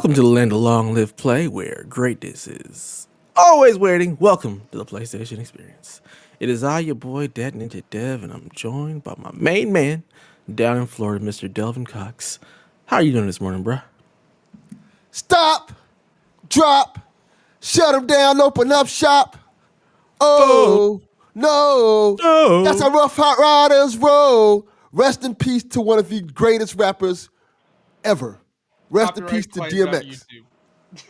Welcome to the land of long live play, where greatness is always waiting. Welcome to the PlayStation experience. It is I, your boy, Dat Ninja Dev, and I'm joined by my main man down in Florida, Mr. Delvin Cox. How are you doing this morning, bruh? Stop, drop, shut them down, open up shop. Oh, no, No. that's how Rough Hot Riders roll. Rest in peace to one of the greatest rappers ever. Rest in peace Copyright to claimed on DMX. YouTube.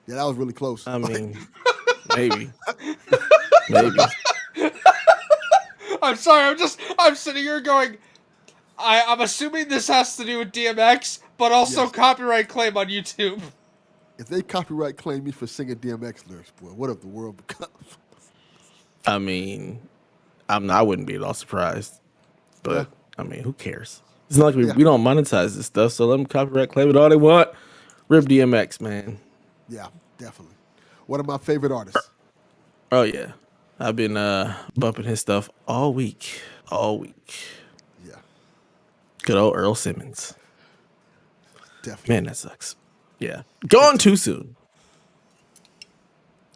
Yeah, that was really close. I mean, maybe. Maybe. I'm sorry. I'm sitting here going. I'm assuming this has to do with DMX, but also Yes. copyright claim on YouTube. If they copyright claim me for singing DMX lyrics, boy, what if the world becomes? I mean, I wouldn't be at all surprised. But, Yeah. I mean, who cares? It's not like we don't monetize this stuff, so let them copyright claim it all they want. Rip DMX, man. Yeah, definitely. One of my favorite artists. Oh, yeah. I've been bumping his stuff all week. All week. Yeah, Good old Earl Simmons. definitely. Man, that sucks. Yeah. Gone too soon.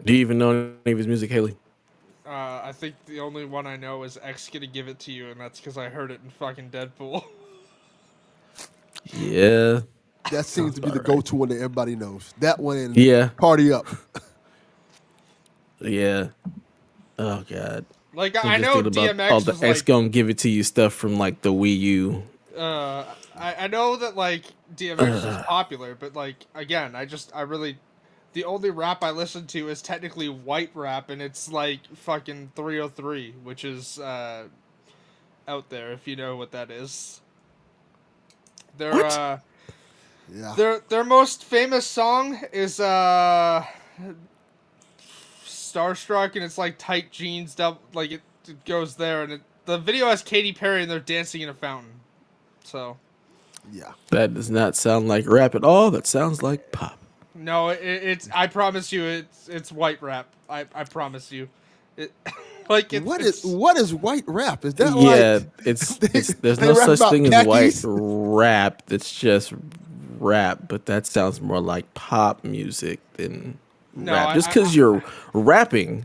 Do you even know any of his music, Haley? I think the only one I know is X gonna give it to you, and that's because I heard it in fucking Deadpool. Yeah. That seems to be the Alright. go-to one that everybody knows. That one and Yeah. Party Up. Yeah. Oh, God. Like I'm I just know thinking about DMX all the was X like. gonna give it to you stuff from like the Wii U. I know that like DMX is popular, but like again, the only rap I listen to is technically white rap, and it's like fucking 303, which is out there if you know what that is. Their What? Yeah. their most famous song is Starstruck, and it's like tight jeans, like it goes there, and the video has Katy Perry and they're dancing in a fountain. So. Yeah. That does not sound like rap at all. That sounds like pop. No, it's. I promise you, it's white rap. I promise you, it. Like What is white rap? Is that Yeah, like it's they, there's they no rap such about thing as white khakis? rap. That's just rap, but that sounds more like pop music than No, rap. Just because you're rapping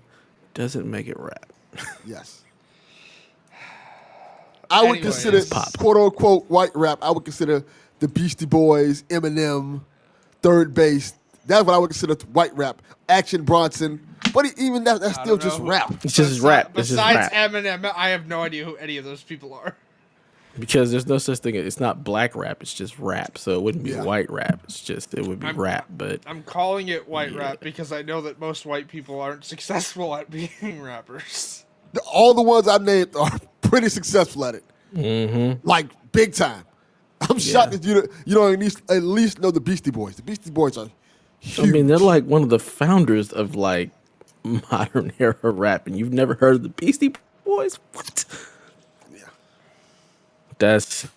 doesn't make it rap. Yes. I would Anyways. consider Pop. quote unquote white rap. I would consider the Beastie Boys, Eminem, Third Base. That's what I would consider white rap. Action Bronson. But even that's I still don't just know. rap. It's just rap. It's just Besides rap. Eminem, I have no idea who any of those people are. Because there's no such thing. It's not black rap. It's just rap. So it wouldn't be Yeah. white rap. It would be rap. But I'm calling it white Yeah. rap because I know that most white people aren't successful at being rappers. All the ones I named are pretty successful at it. mm-hmm. Like big time. I'm shocked that you don't at least know the Beastie Boys. The Beastie Boys are huge. I mean, they're like one of the founders of like modern era rap, and you've never heard of the Beastie Boys? What? Yeah. That's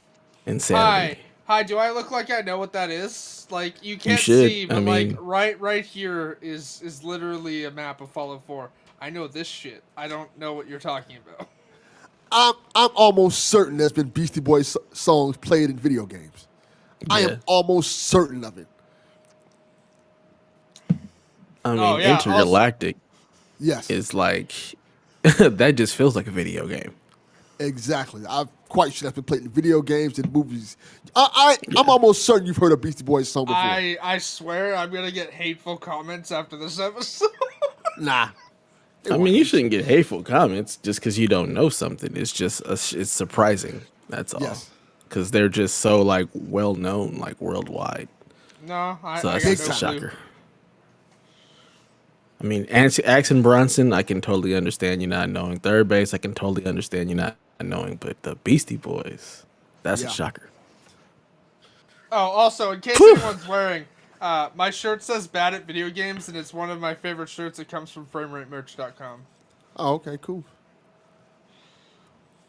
insanity. Hi. Do I look like I know what that is? Like you can't should. see, I but mean- like right here is literally a map of Fallout 4. I know this shit. I don't know what you're talking about. I'm almost certain there's been Beastie Boys songs played in video games. I Yeah. am almost certain of it. I mean, Oh, yeah, Intergalactic Yes, is like that. Just feels like a video game. exactly. I'm quite sure that's been played in video games and movies. I'm almost certain you've heard a Beastie Boys song before. I swear I'm gonna get hateful comments after this episode. Nah. I mean, you shouldn't get hateful comments just because you don't know something. It's just it's surprising. That's all. Yes. Because they're just so like well known, like worldwide. No, So I that's got big a no time. clue. shocker. I mean, Axon Bronson, I can totally understand you not knowing. Third Base, I can totally understand you not knowing. But the Beastie Boys, that's Yeah. a shocker. Oh, also, in case anyone's wearing, my shirt says "Bad at Video Games," and it's one of my favorite shirts. It comes from FrameRateMerch.com. Oh, okay, cool.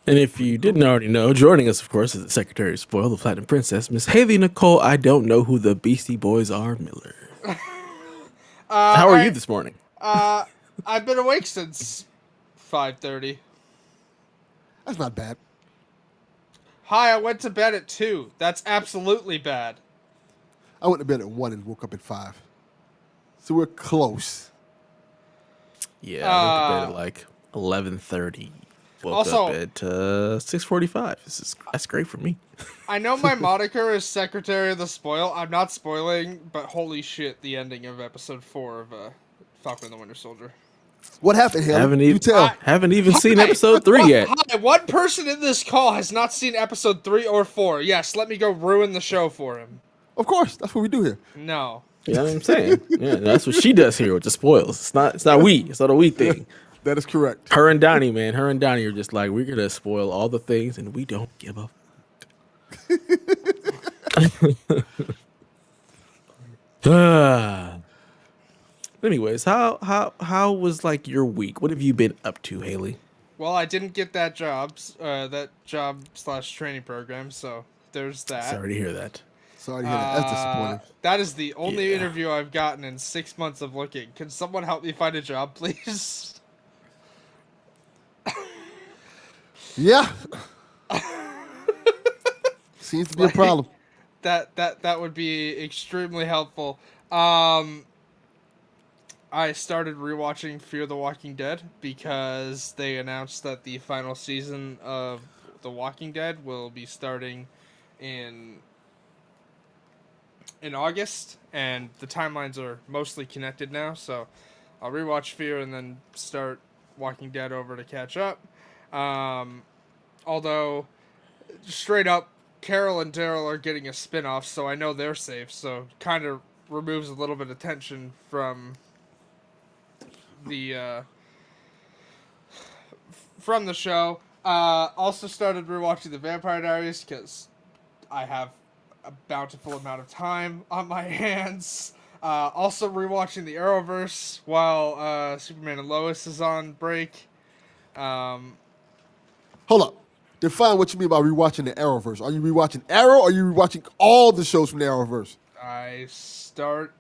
And if you didn't already know, joining us, of course, is the Secretary of Spoil, the Platinum Princess, Miss Haley Nicole. I don't know who the Beastie Boys are, Miller. How are you this morning? I've been awake since 5:30. That's not bad. Hi, I went to bed at 2. That's absolutely bad. I went to bed at 1 and woke up at 5. So we're close. Yeah, I went to bed at like 11:30. Woke up Also, at 6:45. That's great for me. I know my moniker is Secretary of the Spoil. I'm not spoiling, but holy shit, the ending of episode 4 of Falcon and the Winter Soldier. What happened, Haley? You tell. Haven't even seen episode 3 yet. Hi, one person in this call has not seen episode 3 or 4. Yes, let me go ruin the show for him. Of course, that's what we do here. No. You know what I'm saying? Yeah, that's what she does here with the spoils. It's not we. It's not a we thing. That is correct. Her and Donnie, man. Her and Donnie are just like, we're gonna spoil all the things, and we don't give a. Anyways, how was like your week? What have you been up to, Haley? Well, I didn't get that job / training program, so there's that. Sorry to hear that. Sorry to hear that. That's disappointing. That is the only interview I've gotten in 6 months of looking. Can someone help me find a job, please? Yeah. Seems to be a problem. That would be extremely helpful. I started rewatching Fear the Walking Dead because they announced that the final season of The Walking Dead will be starting in August, and the timelines are mostly connected now, so I'll rewatch Fear and then start Walking Dead over to catch up. Although, straight up, Carol and Daryl are getting a spin-off, so I know they're safe, so kind of removes a little bit of tension from the show. Also started rewatching The Vampire Diaries because I have a bountiful amount of time on my hands. Also rewatching the Arrowverse while Superman and Lois is on break. Hold up. Define what you mean by rewatching the Arrowverse. Are you rewatching Arrow or are you rewatching all the shows from the Arrowverse? I started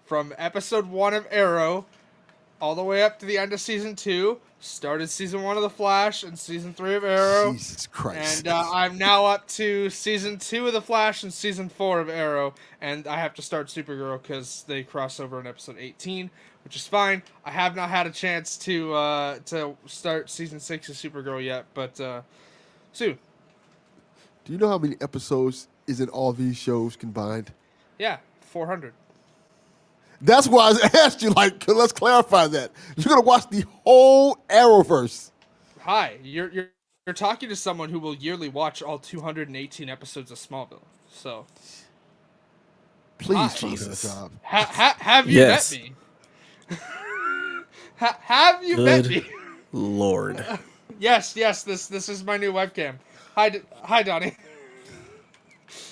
from episode 1 of Arrow all the way up to the end of season 2. Started season 1 of The Flash and season 3 of Arrow. Jesus Christ. And I'm now up to season 2 of The Flash and season 4 of Arrow. And I have to start Supergirl because they cross over in episode 18, which is fine. I have not had a chance to start season 6 of Supergirl yet, but soon. Do you know how many episodes is in all these shows combined? Yeah, 400. That's why I asked you, like, let's clarify that. You're going to watch the whole Arrowverse. Hi, you're talking to someone who will yearly watch all 218 episodes of Smallville. So, Please, Jesus. job. have you met me? Have you met me? Lord. Yes. This is my new webcam. Hi, Donnie.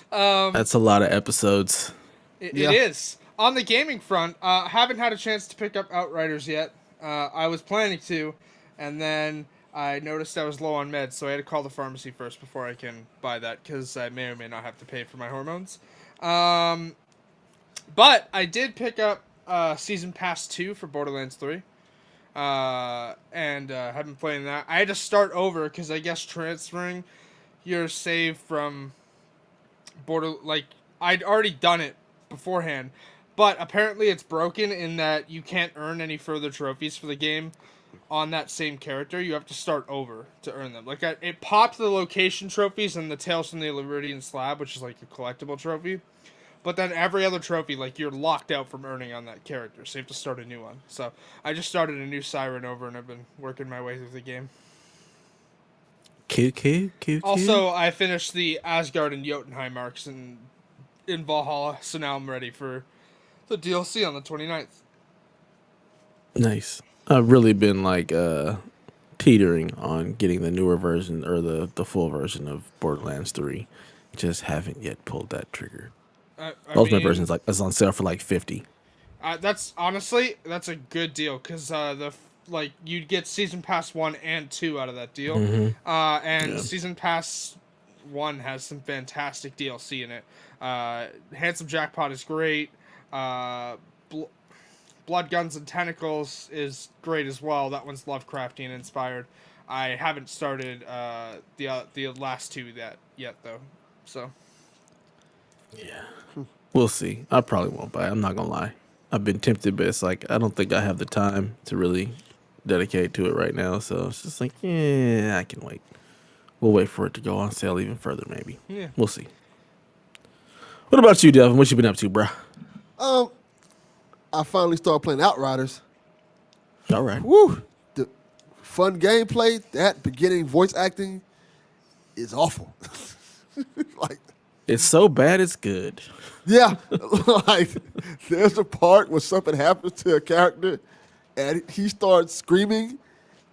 That's a lot of episodes. It is. On the gaming front, haven't had a chance to pick up Outriders yet. I was planning to, and then I noticed I was low on meds, so I had to call the pharmacy first before I can buy that, because I may or may not have to pay for my hormones. But I did pick up Season Pass 2 for Borderlands 3. And have been playing that. I had to start over, because I guess transferring your save from I'd already done it beforehand. But apparently it's broken in that you can't earn any further trophies for the game on that same character. You have to start over to earn them. Like, it popped the location trophies and the Tales from the Iridian Slab, which is like a collectible trophy. But then every other trophy, like, you're locked out from earning on that character, so you have to start a new one. So I just started a new Siren over, and I've been working my way through the game. Cute. Also, I finished the Asgard and Jotunheim arcs in Valhalla, so now I'm ready for the DLC on the 29th. Nice. I've really been like teetering on getting the newer version or the full version of Borderlands 3. Just haven't yet pulled that trigger. Ultimate version's is on sale for like $50. That's a good deal, because you'd get Season Pass 1 and 2 out of that deal. Mm-hmm. Season Pass 1 has some fantastic DLC in it. Handsome Jackpot is great. Blood, Guns, and Tentacles is great as well. That one's Lovecraftian inspired. I haven't started the last two yet though. So Yeah, we'll see. I probably won't buy it. I'm not gonna lie. I've been tempted, but it's like I don't think I have the time to really dedicate to it right now. So it's just like, yeah, I can wait. We'll wait for it to go on sale even further, maybe. Yeah. We'll see. What about you, Devin? What you been up to, bruh? Um, I finally started playing Outriders. All right. Woo! The fun gameplay, that beginning voice acting is awful. Like, It's so bad, it's good. yeah, like there's a part where something happens to a character and he starts screaming,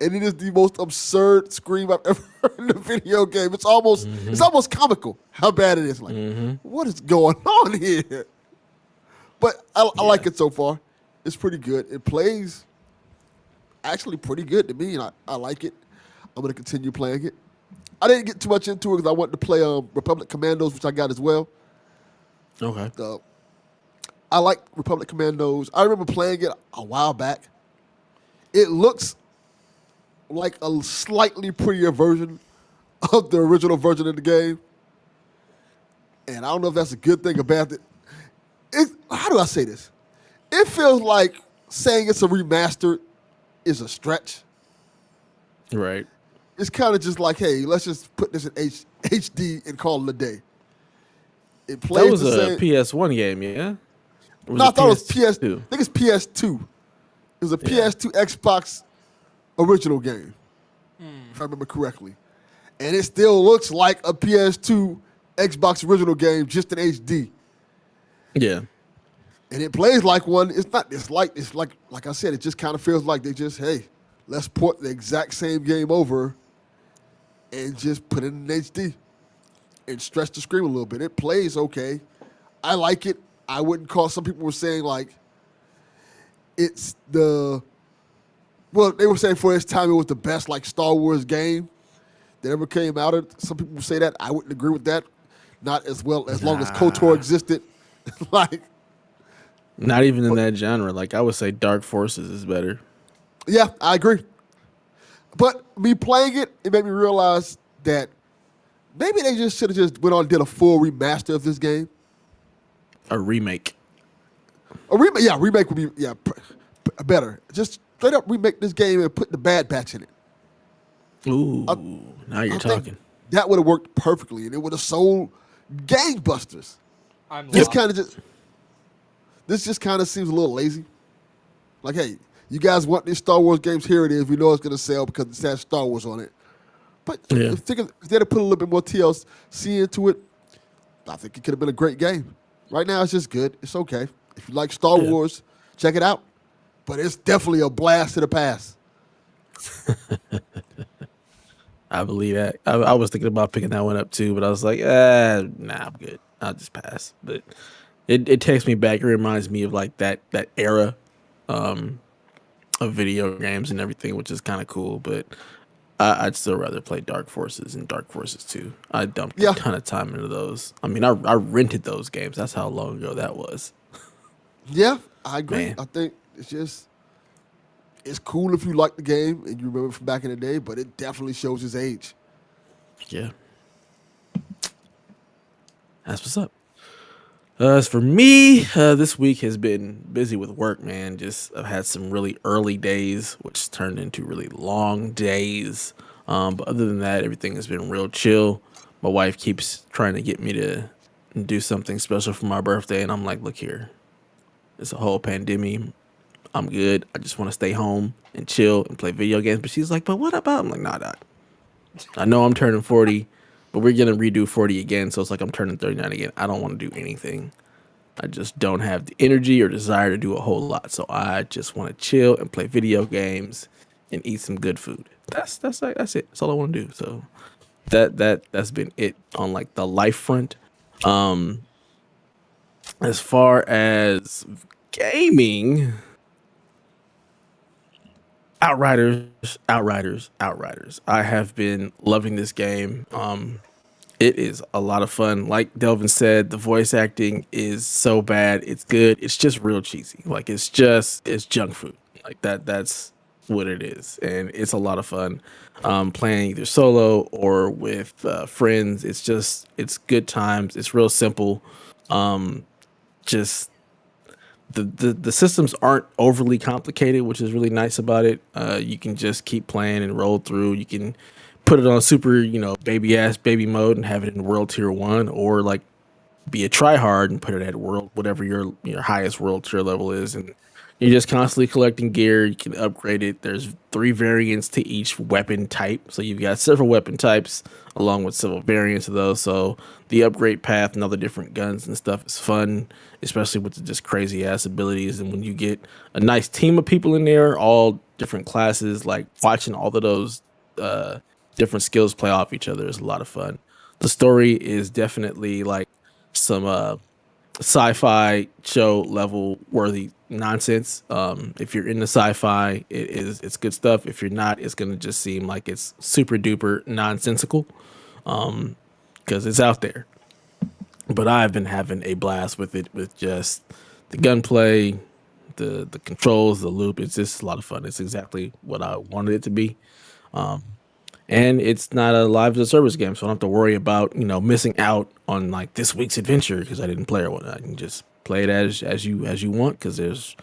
and it is the most absurd scream I've ever heard in a video game. It's almost comical how bad it is. Like, what is going on here? But I like it so far. It's pretty good. It plays actually pretty good to me, and I like it. I'm gonna continue playing it. I didn't get too much into it because I wanted to play Republic Commandos, which I got as well. Okay. I like Republic Commandos. I remember playing it a while back. It looks like a slightly prettier version of the original version of the game. And I don't know if that's a good thing or bad thing. How do I say this? It feels like saying it's a remastered is a stretch. Right. It's kind of just like, hey, let's just put this in HD and call it a day. It plays That was the a same. PS1 game, yeah? Or No, I thought it was PS. I PS2? think it's PS2. It was a PS2 Xbox original game, if I remember correctly. And it still looks like a PS2 Xbox original game, just in HD. Yeah. And it plays like one. It's not. It's like I said. It just kind of feels like they just, hey, let's port the exact same game over, and just put it in HD, and stretch the screen a little bit. It plays okay. I like it. I wouldn't call. Some people were saying like, it's the. Well, they were saying for its time it was the best like Star Wars game that ever came out. Some people say that. I wouldn't agree with that. Not as well as long as KOTOR existed. Like. Not even in that genre. Like, I would say Dark Forces is better. Yeah, I agree. But me playing it, it made me realize that maybe they just should have just went on and did a full remaster of this game. A remake. Remake would be better. Just straight up remake this game and put the Bad Batch in it. Ooh, now you're I think talking. that would have worked perfectly, and it would have sold gangbusters. I'm This lost. just kind of seems a little lazy. Like, hey, you guys want these Star Wars games? Here it is. We know it's going to sell because it has Star Wars on it. But Yeah. if they'd have put a little bit more TLC into it, I think it could have been a great game. Right now, it's just good. It's okay. If you like Star Wars, check it out. But it's definitely a blast to the past. I believe that. I was thinking about picking that one up too, but I was like, nah, I'm good. I'll just pass. But it takes me back. It reminds me of like that era of video games and everything, which is kind of cool. But I'd still rather play Dark Forces and Dark Forces 2. I dumped a ton of time into those. I mean, I rented those games. That's how long ago that was. Yeah, I agree. Man. I think it's cool if you like the game and you remember from back in the day, but it definitely shows his age. Yeah. That's what's up. As for me, this week has been busy with work, man. I've had some really early days, which turned into really long days. But other than that, everything has been real chill. My wife keeps trying to get me to do something special for my birthday, and I'm like, look here, it's a whole pandemic. I'm good. I just want to stay home and chill and play video games. But she's like, but what about? I'm like, nah. I know I'm turning 40, but we're going to redo 40 again. So it's like I'm turning 39 again. I don't want to do anything. I just don't have the energy or desire to do a whole lot. So I just want to chill and play video games and eat some good food. That's it. That's all I want to do. So that's been it on like the life front. As far as gaming, Outriders. I have been loving this game. It is a lot of fun. Like Delvin said, the voice acting is so bad. It's good. It's just real cheesy. Like it's junk food. Like that's what it is. And it's a lot of fun. Playing either solo or with friends. It's good times. It's real simple. Just the systems aren't overly complicated, which is really nice about it. You can just keep playing and roll through. You can put it on super, baby ass baby mode and have it in world tier 1, or like be a try hard and put it at world whatever your highest world tier level is, and you're just constantly collecting gear. You can upgrade it. There's 3 variants to each weapon type, so you've got several weapon types along with several variants of those. So the upgrade path and all the different guns and stuff is fun, especially with the just crazy ass abilities. And when you get a nice team of people in there, all different classes, like watching all of those uh, different skills play off each other is a lot of fun. The story is definitely like some sci-fi show level worthy nonsense. If you're into sci-fi, it's good stuff. If you're not, it's gonna just seem like it's super duper nonsensical because it's out there. But I've been having a blast with it, with just the gunplay, the controls, the loop. It's just a lot of fun. It's exactly what I wanted it to be. And it's not a live as a service game, so I don't have to worry about missing out on like this week's adventure because I didn't play or whatnot. You can just play it as you want because there's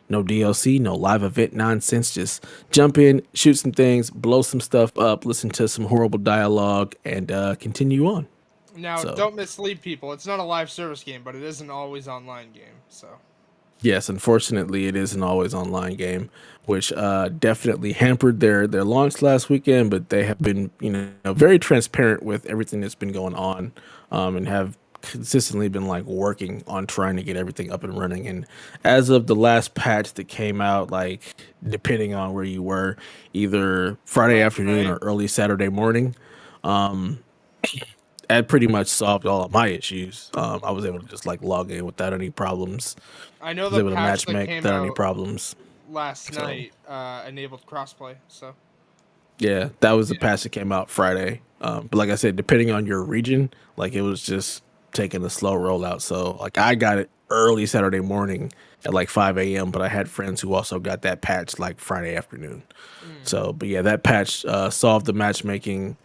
no DLC, no live event nonsense. Just jump in, shoot some things, blow some stuff up, listen to some horrible dialogue, and continue on. Now, So don't mislead people. It's not a live service game, but it is an always online game. So yes, unfortunately, it is an always online game, which definitely hampered their launch last weekend. But they have been, very transparent with everything that's been going on, and have consistently been like working on trying to get everything up and running. And as of the last patch that came out, like depending on where you were, either Friday last afternoon night, or early Saturday morning, that pretty much solved all of my issues. I was able to just like log in without any problems. I know Was the able to patch match that make came without any out problems. last So night enabled crossplay. So yeah, that was the yeah, patch that came out Friday. But like I said, depending on your region, like it was just taking a slow rollout. So like I got it early Saturday morning at like 5 a.m., but I had friends who also got that patch like Friday afternoon. mm, So, but yeah, that patch solved the matchmaking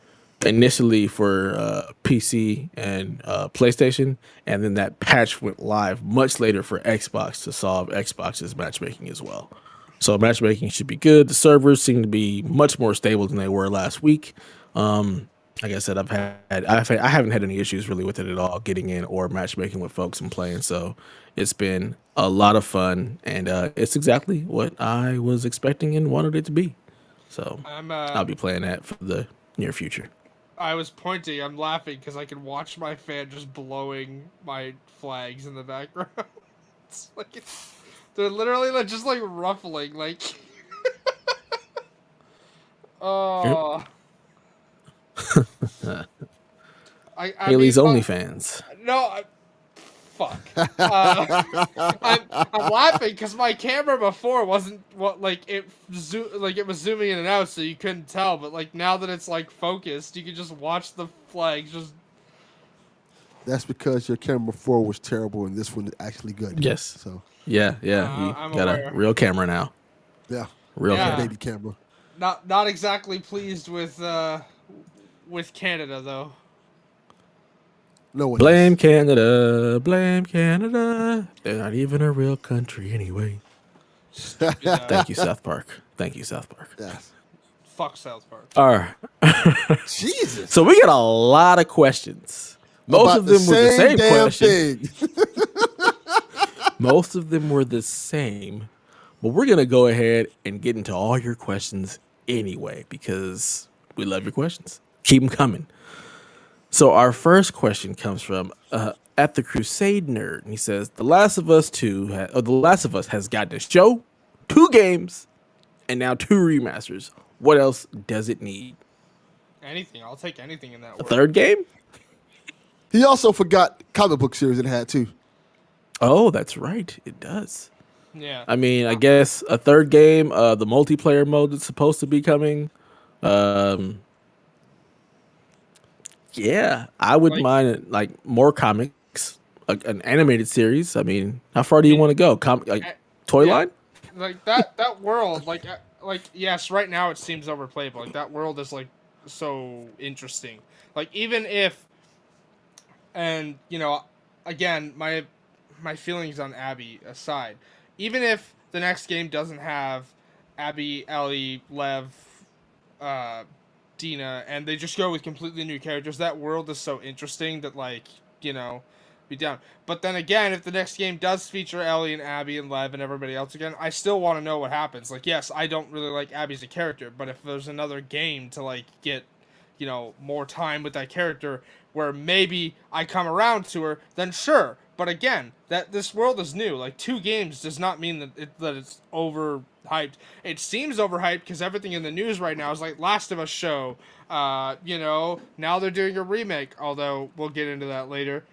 initially for PC and PlayStation, and then that patch went live much later for Xbox to solve Xbox's matchmaking as well. So matchmaking should be good. The servers seem to be much more stable than they were last week. Like I said, I haven't had any issues really with it at all, getting in or matchmaking with folks and playing. So it's been a lot of fun, and it's exactly what I was expecting and wanted it to be. So I'm I'll be playing that for the near future. I was pointing. I'm laughing because I can watch my fan just blowing my flags in the background. It's like they're literally like just like ruffling like. Yep. Oh, I mean, Haley's OnlyFans. no, fuck. Uh, I'm laughing because my camera before wasn't what like it was zooming in and out, so you couldn't tell. But like now that it's like focused, you can just watch the flags just. That's because your camera before was terrible and this one is actually good. Yes. So Yeah, yeah. You I'm got a aware. real camera now. yeah, Real it's a Yeah, camera. baby camera. not exactly pleased with Canada though. No one Blame is. Canada. Blame Canada. They're not even a real country anyway. Stupid. Thank you, South Park. Thank you, South Park. Yes. Fuck South Park. All right. Jesus. So we got a lot of questions. Most About of the them were the same same damn question. thing. Most of them were the same. But we're going to go ahead and get into all your questions anyway because we love your questions. Keep them coming. So our first question comes from at the Crusade Nerd, and he says, "The Last of Us The Last of Us has gotten a show, 2 games, and now 2 remasters. What else does it need? Anything. I'll take anything in that A world. 3rd game? He also forgot comic book series it had too. Oh, that's right, it does. Yeah. I mean, I guess a 3rd game, the multiplayer mode that's supposed to be coming. Um, yeah, I would Like, mind like more comics, an animated series. I mean, how far I do you mean, want to go? Like eh, toy yeah. line? Like that world, like yes, right now it seems overplayed, but like that world is like so interesting. Like even if, and again, my feelings on Abby aside, even if the next game doesn't have Abby, Ellie, Lev, uh, Dina, and they just go with completely new characters, that world is so interesting that, like, you know, be down. But then again, if the next game does feature Ellie and Abby and Lev and everybody else again, I still want to know what happens. Like, yes, I don't really like Abby as a character, but if there's another game to, like, get, you know, more time with that character where maybe I come around to her, then sure. But again, that this world is new. Like, 2 games does not mean that it's overhyped. It seems overhyped because everything in the news right now is like Last of Us show. You know, now they're doing a remake, although we'll get into that later.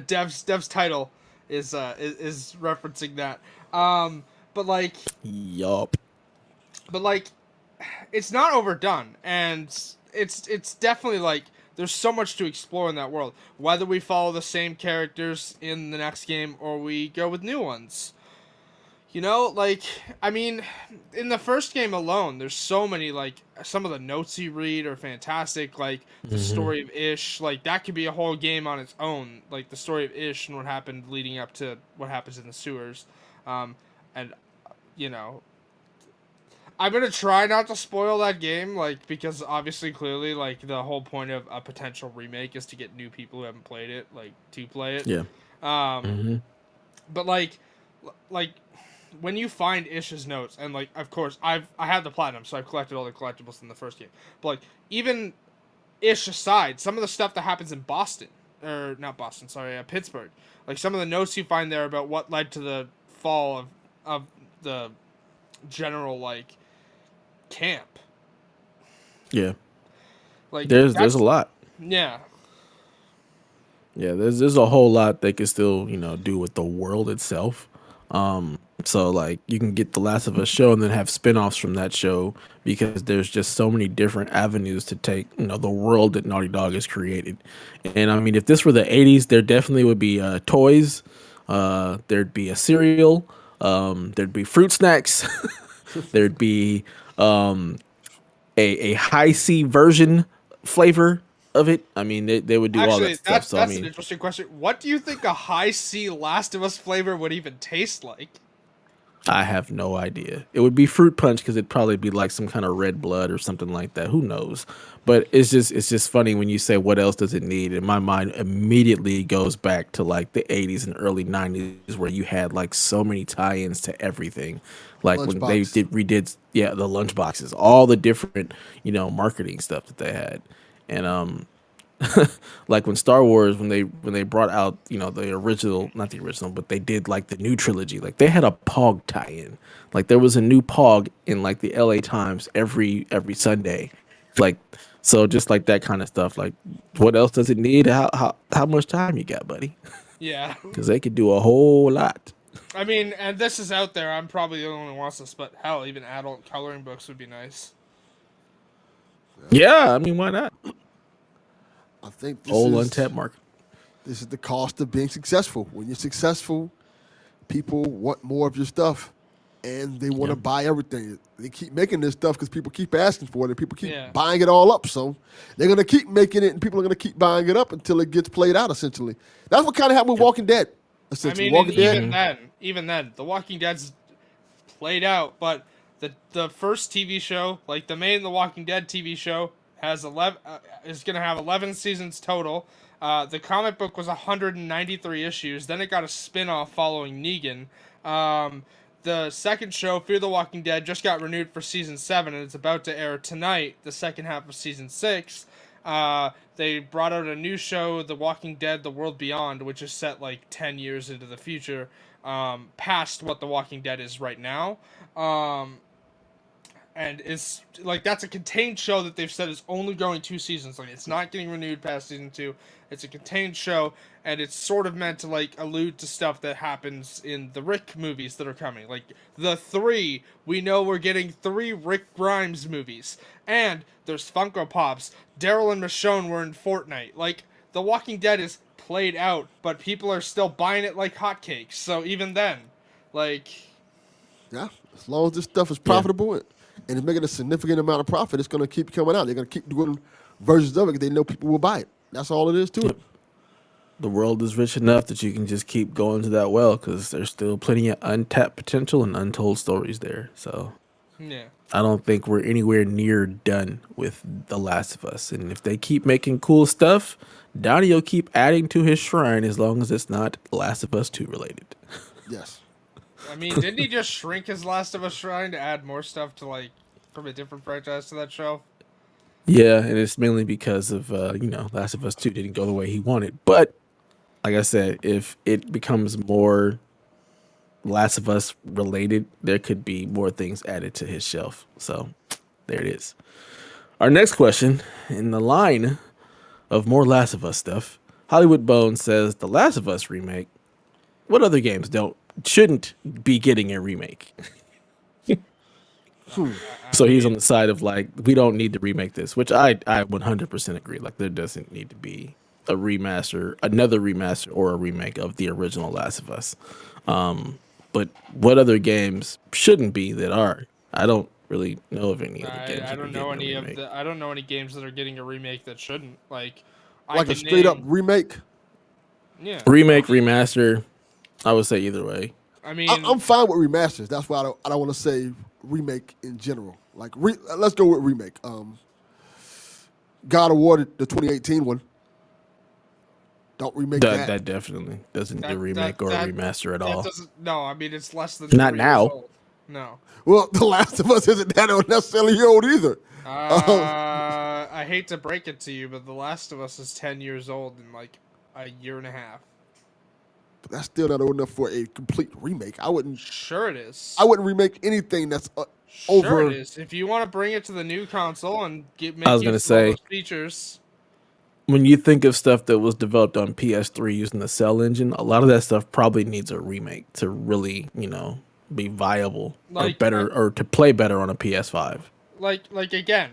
Dev's title is referencing that. But like, Yup. but like, it's not overdone, and it's definitely like there's so much to explore in that world. Whether we follow the same characters in the next game or we go with new ones. You know, like, I mean, in the first game alone, there's so many, like, some of the notes you read are fantastic. Like, the story of Ish, like, that could be a whole game on its own. Like, the story of Ish and what happened leading up to what happens in the sewers. And, you know, I'm going to try not to spoil that game, like, because obviously, clearly, like, the whole point of a potential remake is to get new people who haven't played it, like, to play it. Yeah. But, like, when you find Ish's notes, and like, of course, I had the platinum, so I've collected all the collectibles in the first game. But like, even Ish aside, some of the stuff that happens in Boston, or not Boston, sorry, Pittsburgh, like some of the notes you find there about what led to the fall of the general like camp. Yeah. Like There's a lot. Yeah. Yeah, there's a whole lot they can still, do with the world itself. So like you can get the Last of Us show and then have spin-offs from that show because there's just so many different avenues to take, the world that Naughty Dog has created. And I mean, if this were the 80s, there definitely would be toys, there'd be a cereal, there'd be fruit snacks, there'd be a high C version flavor of it. I mean, they would do all that Actually, stuff. So that's I mean, an interesting question. What do you think a high C Last of Us flavor would even taste like? I have no idea. It would be fruit punch because it'd probably be like some kind of red blood or something like that. Who knows? But it's just funny when you say what else does it need. And my mind immediately goes back to like the 80s and early 90s where you had like so many tie-ins to everything. Like when they Lunchbox. redid the lunch boxes, all the different marketing stuff that they had, and like when Star Wars when they brought out the original, not the original, but they did like the new trilogy, like they had a Pog tie-in, like there was a new Pog in like the LA Times every Sunday, like, so just like that kind of stuff. Like what else does it need? How much time you got, buddy? Yeah. Because they could do a whole lot. I mean, and this is out there. I'm probably the only one who wants this, but hell, even adult coloring books would be nice. Yeah, I mean, why not? I think Whole untapped market. this is the cost of being successful. When you're successful, people want more of your stuff, and they want to buy everything. They keep making this stuff because people keep asking for it, and people keep buying it all up. So they're gonna keep making it, and people are gonna keep buying it up until it gets played out. Essentially, that's what kind of happened with Walking Dead. I Essentially, mean, Walking Dead. even then, The Walking Dead's played out, but the first TV show, like the main The Walking Dead TV show, has 11 is gonna have 11 seasons total. The comic book was 193 issues. Then it got a spin-off following Negan. The second show, Fear the Walking Dead, just got renewed for season 7, and it's about to air tonight, the second half of season 6. They brought out a new show, The Walking Dead: The World Beyond, which is set like 10 years into the future, past what The Walking Dead is right now. And it's like that's a contained show that they've said is only going 2 seasons. Like it's not getting renewed past season 2. It's a contained show, and it's sort of meant to like allude to stuff that happens in the Rick movies that are coming. Like the 3, we know we're getting 3 Rick Grimes movies, and there's Funko Pops. Daryl and Michonne were in Fortnite. Like The Walking Dead is played out, but people are still buying it like hotcakes. So even then, like, Yeah, as long as this stuff is profitable and it's making a significant amount of profit, it's going to keep coming out. They're going to keep doing versions of it because they know people will buy it. That's all it is to it. The world is rich enough that you can just keep going to that well because there's still plenty of untapped potential and untold stories there. So Yeah. I don't think we're anywhere near done with The Last of Us. And if they keep making cool stuff, Donnie will keep adding to his shrine as long as it's not Last of Us 2 related. Yes. I mean, didn't he just shrink his Last of Us shrine to add more stuff to like from a different franchise to that show? Yeah, and it's mainly because of Last of Us 2 didn't go the way he wanted. But like I said, if it becomes more Last of Us related, there could be more things added to his shelf. So there it is. Our next question in the line of more Last of Us stuff, Hollywood Bones says The Last of Us remake. What other games shouldn't be getting a remake? So he's on the side of like, we don't need to remake this, which I 100% agree. Like there doesn't need to be another remaster or a remake of the original Last of Us. But what other games shouldn't be that are? I don't really know of any other games. I don't know any of the. I don't know any games that are getting a remake that shouldn't. Like A straight up remake. Yeah. Remake, remaster. I would say either way. I mean, I'm fine with remasters. That's why I don't want to say remake in general. Like, let's go with remake. God awarded the 2018 one. Don't remake that. That definitely doesn't need a remake or a remaster at all. No, I mean it's less than Not 3 now. years old. No. Well, The Last of Us isn't that necessarily old either. I hate to break it to you, but The Last of Us is 10 years old in like a year and a half. But that's still not old enough for a complete remake. I wouldn't. Sure it is. I wouldn't remake anything that's Sure over. it is. If you want to bring it to the new console and make I was gonna use of all say, those features. when you think of stuff that was developed on PS3 using the Cell engine, a lot of that stuff probably needs a remake to really, be viable or better, or to play better on a PS5. Like again,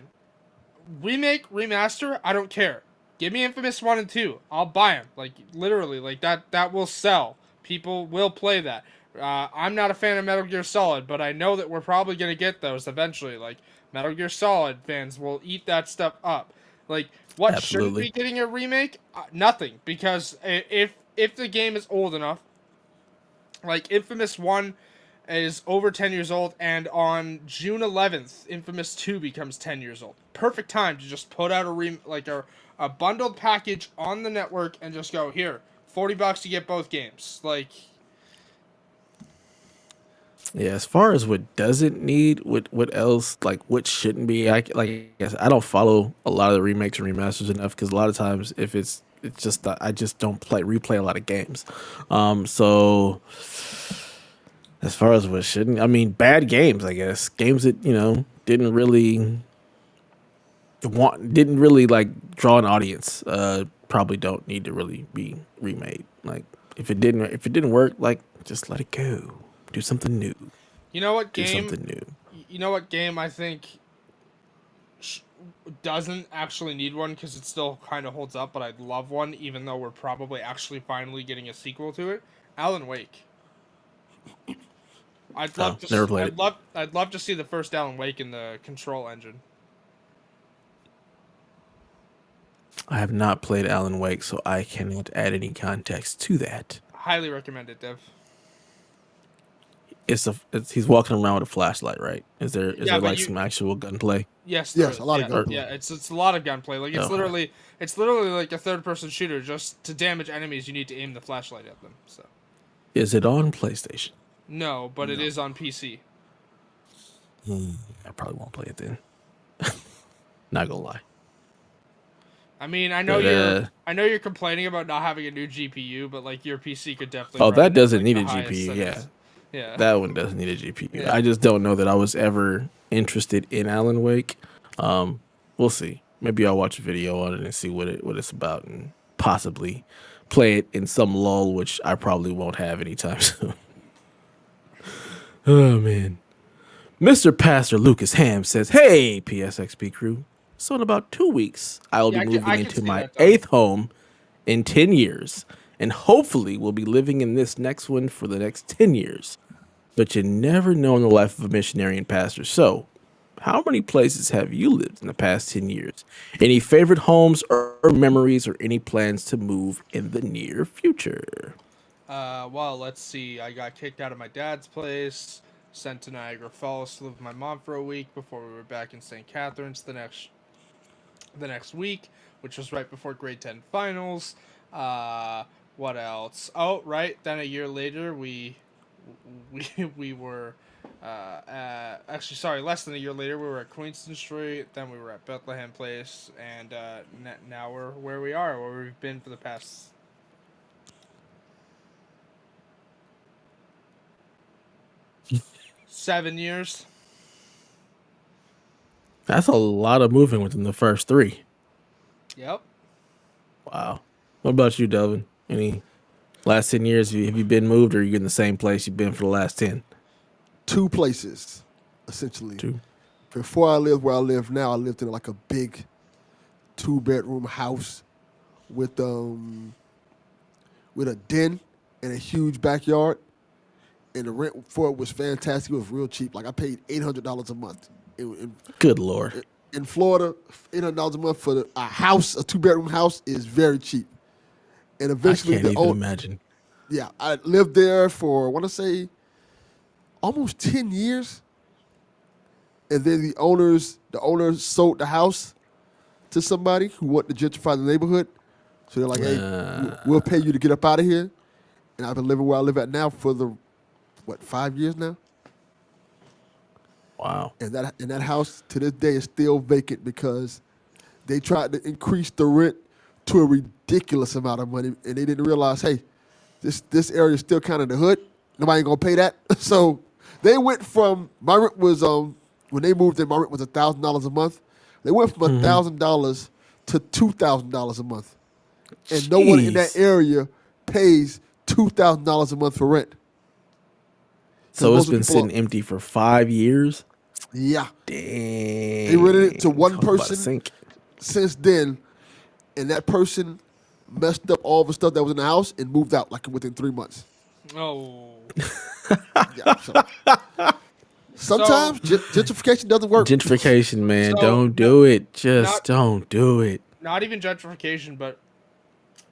remake, remaster, I don't care. Give me Infamous 1 and 2. I'll buy them. Like, literally, like that will sell. People will play that. I'm not a fan of Metal Gear Solid, but I know that we're probably going to get those eventually. Like, Metal Gear Solid fans will eat that stuff up. Like, what Absolutely. shouldn't be getting a remake? Nothing. Because if the game is old enough, like, Infamous 1 is over 10 years old, and on June 11th, Infamous 2 becomes 10 years old. Perfect time to just put out a bundled package on the network and just go, here, $40 to get both games. Like, yeah, as far as what doesn't need, what else, like what shouldn't be, I guess I don't follow a lot of the remakes and remasters enough because a lot of times if it's just that I just don't replay a lot of games. So as far as what shouldn't, I mean, bad games, I guess, games that didn't really like draw an audience, probably don't need to really be remade. Like if it didn't work, like just let it go. Do something new. You know what Do game? something new. You know what game I think doesn't actually need one because it still kind of holds up, but I'd love one, even though we're probably actually finally getting a sequel to it. Alan Wake. I'd love to see the first Alan Wake in the Control engine. I have not played Alan Wake, so I cannot add any context to that. Highly recommend it, Dev. He's walking around with a flashlight, right? Is there like some actual gunplay? Yes, a lot of gunplay. Yeah, it's a lot of gunplay. Like it's literally like a third-person shooter. Just to damage enemies, you need to aim the flashlight at them. So. Is it on PlayStation? No, but it is on PC. I probably won't play it then. Not gonna lie. I mean, I know you're complaining about not having a new GPU, but like your PC could definitely. Oh, that doesn't need a GPU. GPU. Yeah. Yeah. That one doesn't need a GPU. Yeah. I just don't know that I was ever interested in Alan Wake. We'll see. Maybe I'll watch a video on it and see what it's about and possibly play it in some lull, which I probably won't have anytime soon. Oh, man. Mr. Pastor Lucas Ham says, hey, PSXP crew. So in about 2 weeks, I will be moving into my 8th home in 10 years. And hopefully we'll be living in this next one for the next 10 years. But you never know in the life of a missionary and pastor. So How many places have you lived in the past 10 years? Any favorite homes or memories or any plans to move in the near future? Well, let's see. I got kicked out of my dad's place, sent to Niagara Falls to live with my mom for a week before we were back in St. Catharines the next week, which was right before grade 10 finals. Uh, what else? Oh, right. Then a year later, we we were actually sorry, less than a year later, we were at Queenston Street. Then we were at Bethlehem Place, and now we're where we are, where we've been for the past 7 years. That's a lot of moving within the first three. Yep. Wow. What about you, Delvin? Any last 10 years, have you been moved or are you in the same place you've been for the last 10? 2 places, essentially. Two. Before I lived where I live now, I lived in like a big 2-bedroom house with a den and a huge backyard. And the rent for it was fantastic. It was real cheap. Like I paid $800 a month. Good Lord. In Florida, $800 a month for a house, a 2-bedroom house, is very cheap. And I eventually, can't even imagine. yeah, I lived there for I want to say almost 10 years. And then the owners sold the house to somebody who wanted to gentrify the neighborhood. So they're like, "Hey, we'll pay you to get up out of here." And I've been living where I live at now for 5 years now. Wow. And that house to this day is still vacant because they tried to increase the rent to a ridiculous amount of money, and they didn't realize, hey, this area is still kind of the hood. Nobody ain't gonna pay that. So they went from my rent was when they moved in, my rent was $1,000 a month. They went from $1,000 to $2,000 a month, and no one in that Jeez. area pays $2,000 a month for rent. 'Cause So it's most of been the people sitting empty for 5 years? yeah, Dang. they rented it to one Talk about a person sink. since then, and that person messed up all the stuff that was in the house and moved out like within 3 months. Oh. Yeah, so sometimes gentrification doesn't work. Gentrification, man. So, Don't do it. Just not- don't do it. Not even gentrification, but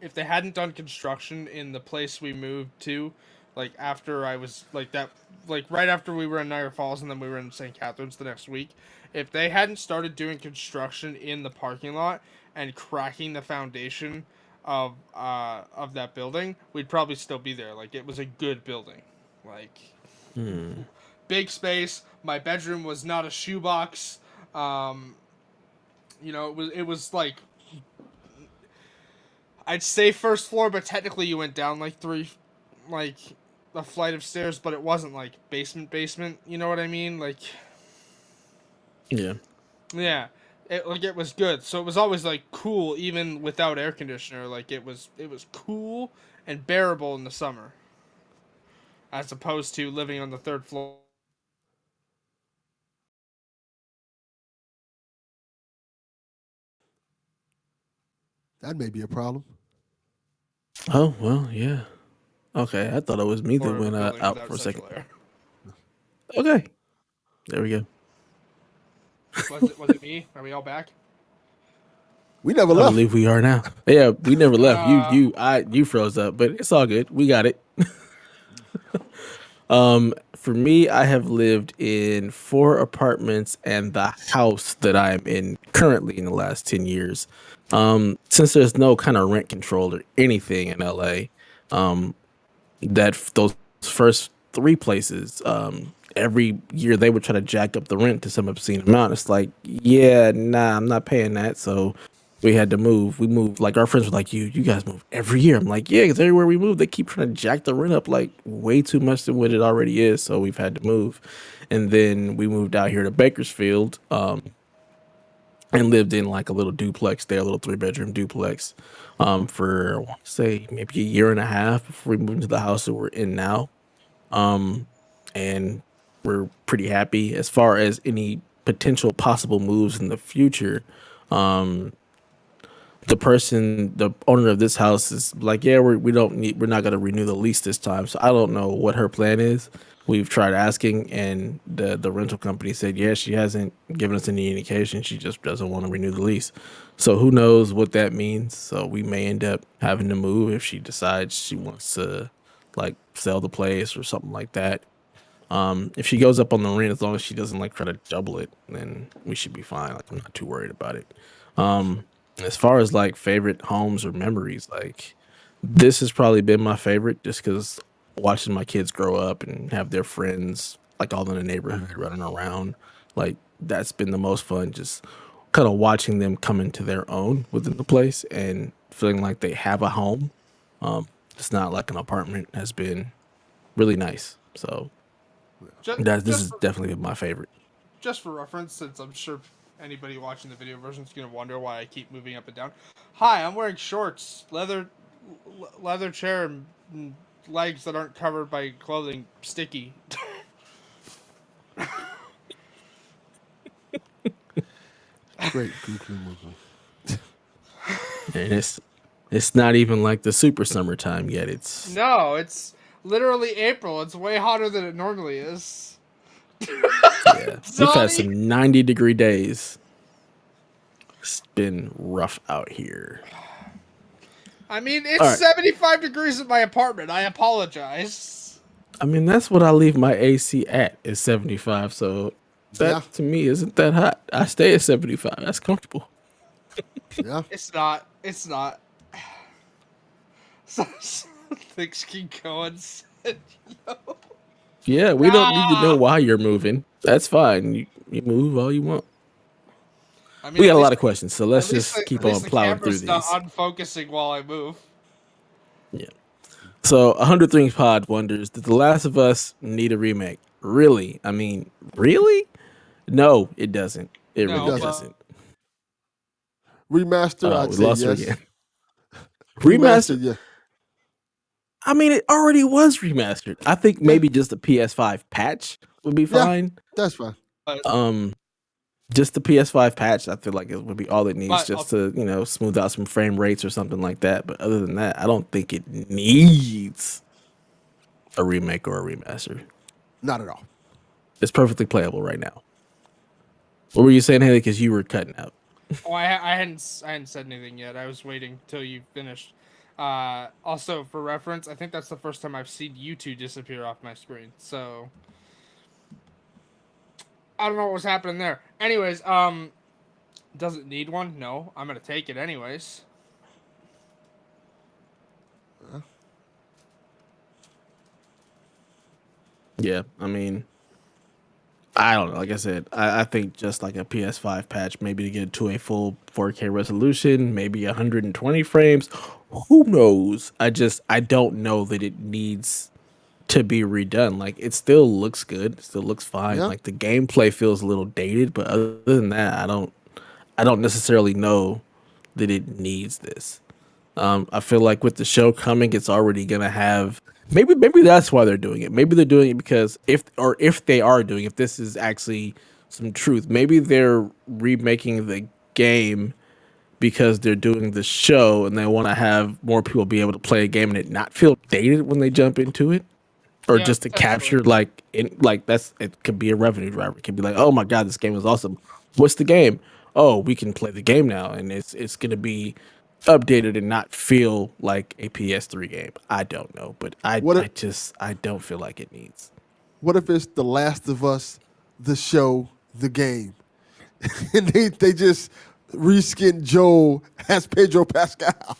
if they hadn't done construction in the place we moved to, like after I was like that, like right after we were in Niagara Falls and then we were in St. Catharines the next week, if they hadn't started doing construction in the parking lot and cracking the foundation of that building, we'd probably still be there. Like it was a good building, like big space. My bedroom was not a shoebox. It was like I'd say first floor, but technically you went down like like a flight of stairs, but it wasn't like basement. You know what I mean? Like, Yeah. yeah, it was good. So it was always like cool, even without air conditioner. Like it was cool and bearable in the summer, as opposed to living on the third floor. That may be a problem. Oh, well, yeah. Okay. I thought it was me that Floor of a went building out without for a second. central air. Okay. There we go. Was it me? Are we all back? We never I left. believe we are now. Yeah, we never left. Uh, You froze up, but it's all good. We got it. For me, I have lived in 4 apartments and the house that I'm in currently in the last 10 years. Since there's no kind of rent control or anything in LA, those first 3 places, every year they would try to jack up the rent to some obscene amount. It's like, yeah, nah, I'm not paying that. So we had to move. We moved. Like our friends were like, you guys move every year. I'm like, yeah, because everywhere we move, they keep trying to jack the rent up like way too much than what it already is. So we've had to move. And then we moved out here to Bakersfield, and lived in like a little duplex there, a little 3-bedroom duplex, for I want to say maybe a year and a half before we moved into the house that we're in now. And we're pretty happy as far as any potential possible moves in the future. the owner of this house is like, yeah, we're not gonna renew the lease this time. So I don't know what her plan is. We've tried asking, and the rental company said, yeah, she hasn't given us any indication. She just doesn't want to renew the lease. So who knows what that means? So we may end up having to move if she decides she wants to like sell the place or something like that. If she goes up on the rent, as long as she doesn't like try to double it, then we should be fine. Like I'm not too worried about it. As far as like favorite homes or memories, like this has probably been my favorite just because watching my kids grow up and have their friends like all in the neighborhood running around, like that's been the most fun. Just kind of watching them come into their own within the place and feeling like they have a home. It's not like an apartment has been really nice. So this has definitely been my favorite. Just for reference, since I'm sure anybody watching the video version is gonna wonder why I keep moving up and down. Hi, I'm wearing shorts, leather chair, and legs that aren't covered by clothing. Sticky. Great googly movie. And it's not even like the super summertime yet. It's No, it's literally April. It's way hotter than it normally is. yeah. We've had some 90-degree days. It's been rough out here. I mean, it's 75 degrees in my apartment. I apologize. I mean, that's what I leave my AC at is 75. So that to me isn't that hot. I stay at 75. That's comfortable. Yeah. It's not. It's not. So, things can go unsaid, yo. Yeah, we don't need to know why you're moving. That's fine. You move all you want. I mean, we got a lot of questions, so let's just keep on plowing through these. Not unfocusing while I move. Yeah. So 100 Things Pod wonders, did The Last of Us need a remake? Really? I mean, really? No, it doesn't. It really doesn't. Remaster, I'd we say lost yes. her again. Remastered? Yeah. I mean, it already was remastered. I think maybe just a PS5 patch would be fine. That's fine. Just the PS5 patch, I feel like it would be all it needs just to, smooth out some frame rates or something like that. But other than that, I don't think it needs a remake or a remaster. Not at all. It's perfectly playable right now. What were you saying, Haley? Because you were cutting out. Oh, I hadn't said anything yet. I was waiting till you finished. Also, for reference, I think that's the first time I've seen you two disappear off my screen. So I don't know what was happening there. Anyways, does it need one? No, I'm gonna take it anyways. Yeah, I mean, I don't know. Like I said, I think just like a PS5 patch, maybe to get to a full 4K resolution, maybe 120 frames. Who knows? I don't know that it needs to be redone. Like it still looks good, it still looks fine. Like the gameplay feels a little dated, but other than that, I don't necessarily know that it needs this. I feel like with the show coming, it's already gonna have maybe that's why they're doing it. Maybe they're doing it because if they are doing, if this is actually some truth, maybe they're remaking the game because they're doing the show and they want to have more people be able to play a game and it not feel dated when they jump into it. Or just to capture it could be a revenue driver. It could be like, oh my god, this game is awesome. What's the game? Oh, we can play the game now, and it's gonna be updated and not feel like a PS3 game. I don't know, but I don't feel like it needs. What if it's The Last of Us, the show, the game, and they just reskin Joel as Pedro Pascal?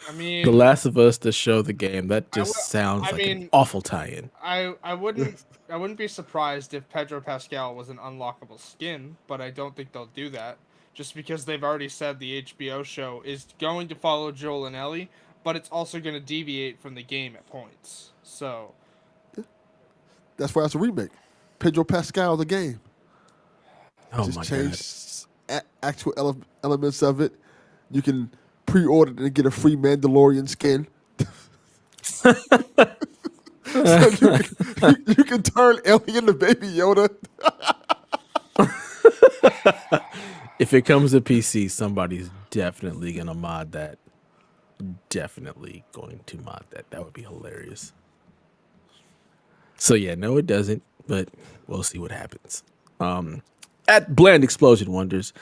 I mean, The Last of Us, the show, the game. That just sounds like an awful tie-in. I wouldn't be surprised if Pedro Pascal was an unlockable skin, but I don't think they'll do that. Just because they've already said the HBO show is going to follow Joel and Ellie, but it's also going to deviate from the game at points. So that's why it's a remake. Pedro Pascal, the game. Oh just my change actual elements of it. You can pre-order and get a free Mandalorian skin. So you can turn Ellie into Baby Yoda. If it comes to PC, somebody's definitely gonna mod that. Definitely going to mod that. That would be hilarious. So yeah, no, it doesn't, but we'll see what happens. At Bland Explosion Wonders,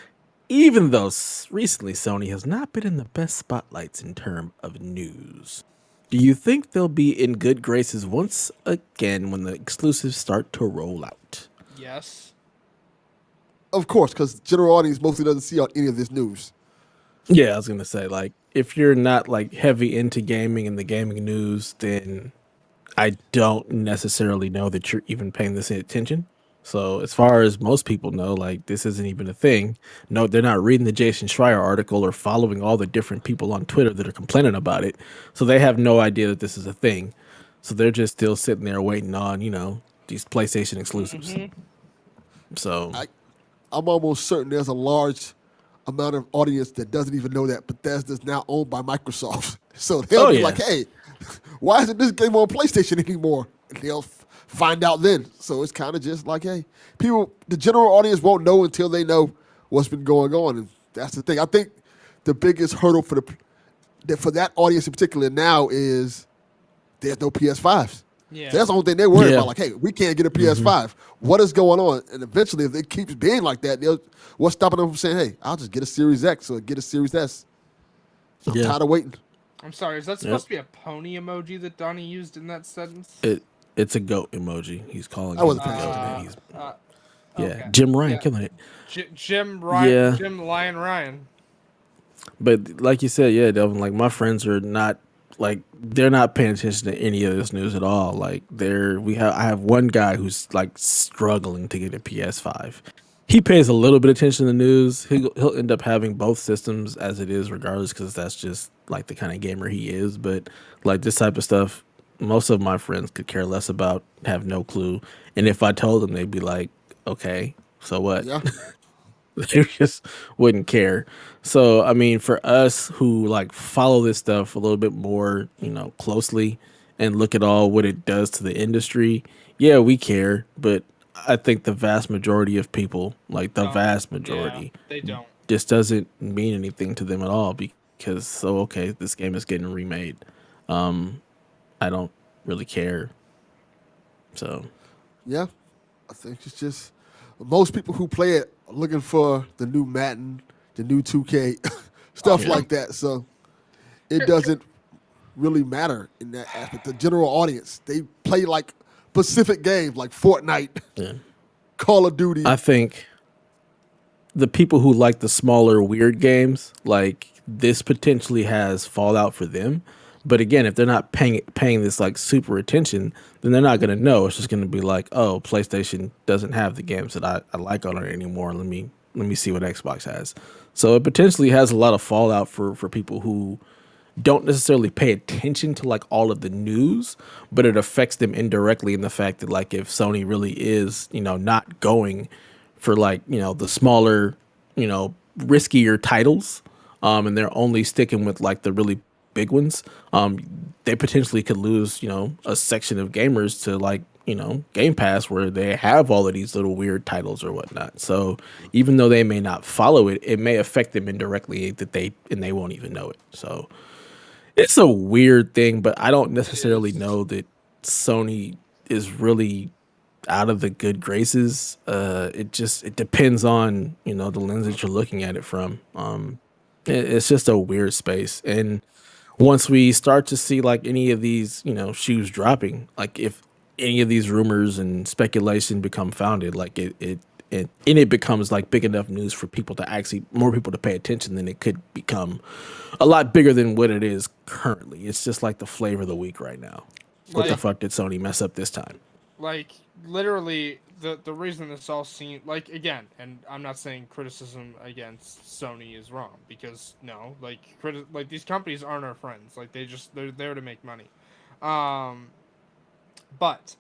even though recently Sony has not been in the best spotlights in terms of news, do you think they'll be in good graces once again when the exclusives start to roll out? Yes. Of course, because general audience mostly doesn't see any of this news. Yeah, I was gonna say, like, if you're not like heavy into gaming and the gaming news, then I don't necessarily know that you're even paying this attention. So as far as most people know, like this isn't even a thing. No, they're not reading the Jason Schrier article or following all the different people on Twitter that are complaining about it. So they have no idea that this is a thing. So they're just still sitting there waiting on, these PlayStation exclusives. So I, I'm almost certain there's a large amount of audience that doesn't even know that Bethesda's now owned by Microsoft. So they'll oh be yeah. like, hey, why isn't this game on PlayStation anymore? And they'll find out then. So it's kind of just like, hey, the general audience won't know until they know what's been going on. And that's the thing. I think the biggest hurdle for that audience in particular now is there's no PS5s. Yeah. So that's the only thing they're worried Yeah. about. Like, hey, we can't get a PS5. What is going on? And eventually, if it keeps being like that, what's stopping them from saying, hey, I'll just get a Series X or get a Series S? So I'm Yeah. tired of waiting. I'm sorry. Is that Yep. supposed to be a pony emoji that Donnie used in that sentence? It's a goat emoji. He's calling I him wasn't the paying goat. attention. And he's Okay. Jim Ryan Yeah. killing it. Jim Yeah. Lion Ryan. But like you said, yeah, Delvin, like my friends are not like they're not paying attention to any of this news at all. Like I have one guy who's like struggling to get a PS5. He pays a little bit of attention to the news. He'll end up having both systems as it is, regardless, because that's just like the kind of gamer he is. But like this type of stuff, most of my friends could care less about, have no clue. And if I told them, they'd be like, "Okay, so what?" Yeah. They just wouldn't care. So I mean, for us who like follow this stuff a little bit more, closely and look at all what it does to the industry, yeah, we care. But I think the vast majority of people, like the Don't. vast Yeah, majority, they don't. just doesn't mean anything to them at all because okay, this game is getting remade. I don't really care. So Yeah. I think it's just most people who play it are looking for the new Madden, the new 2K, stuff yeah. like that. So it doesn't really matter in that aspect. The general audience, they play like specific games like Fortnite, Yeah. Call of Duty. I think the people who like the smaller weird games, like this potentially has fallout for them. But again, if they're not paying this like super attention, then they're not gonna know. It's just gonna be like, oh, PlayStation doesn't have the games that I like on it anymore. Let me see what Xbox has. So it potentially has a lot of fallout for people who don't necessarily pay attention to like all of the news, but it affects them indirectly in the fact that like if Sony really is, not going for like, the smaller, riskier titles, and they're only sticking with like the really big ones, they potentially could lose, a section of gamers to like, Game Pass where they have all of these little weird titles or whatnot. So even though they may not follow it, it may affect them indirectly and they won't even know it. So it's a weird thing, but I don't necessarily know that Sony is really out of the good graces. It depends on the lens that you're looking at it from. It's just a weird space, and once we start to see like any of these shoes dropping, like if any of these rumors and speculation become founded, like it becomes like big enough news for people to actually more people to pay attention, then it could become a lot bigger than what it is currently. It's just like the flavor of the week right now. What the Like, fuck did Sony mess up this time? like literally the reason this all seemed like, again, and I'm not saying criticism against Sony is wrong, because no, like like these companies aren't our friends. Like they're there to make money. Um, but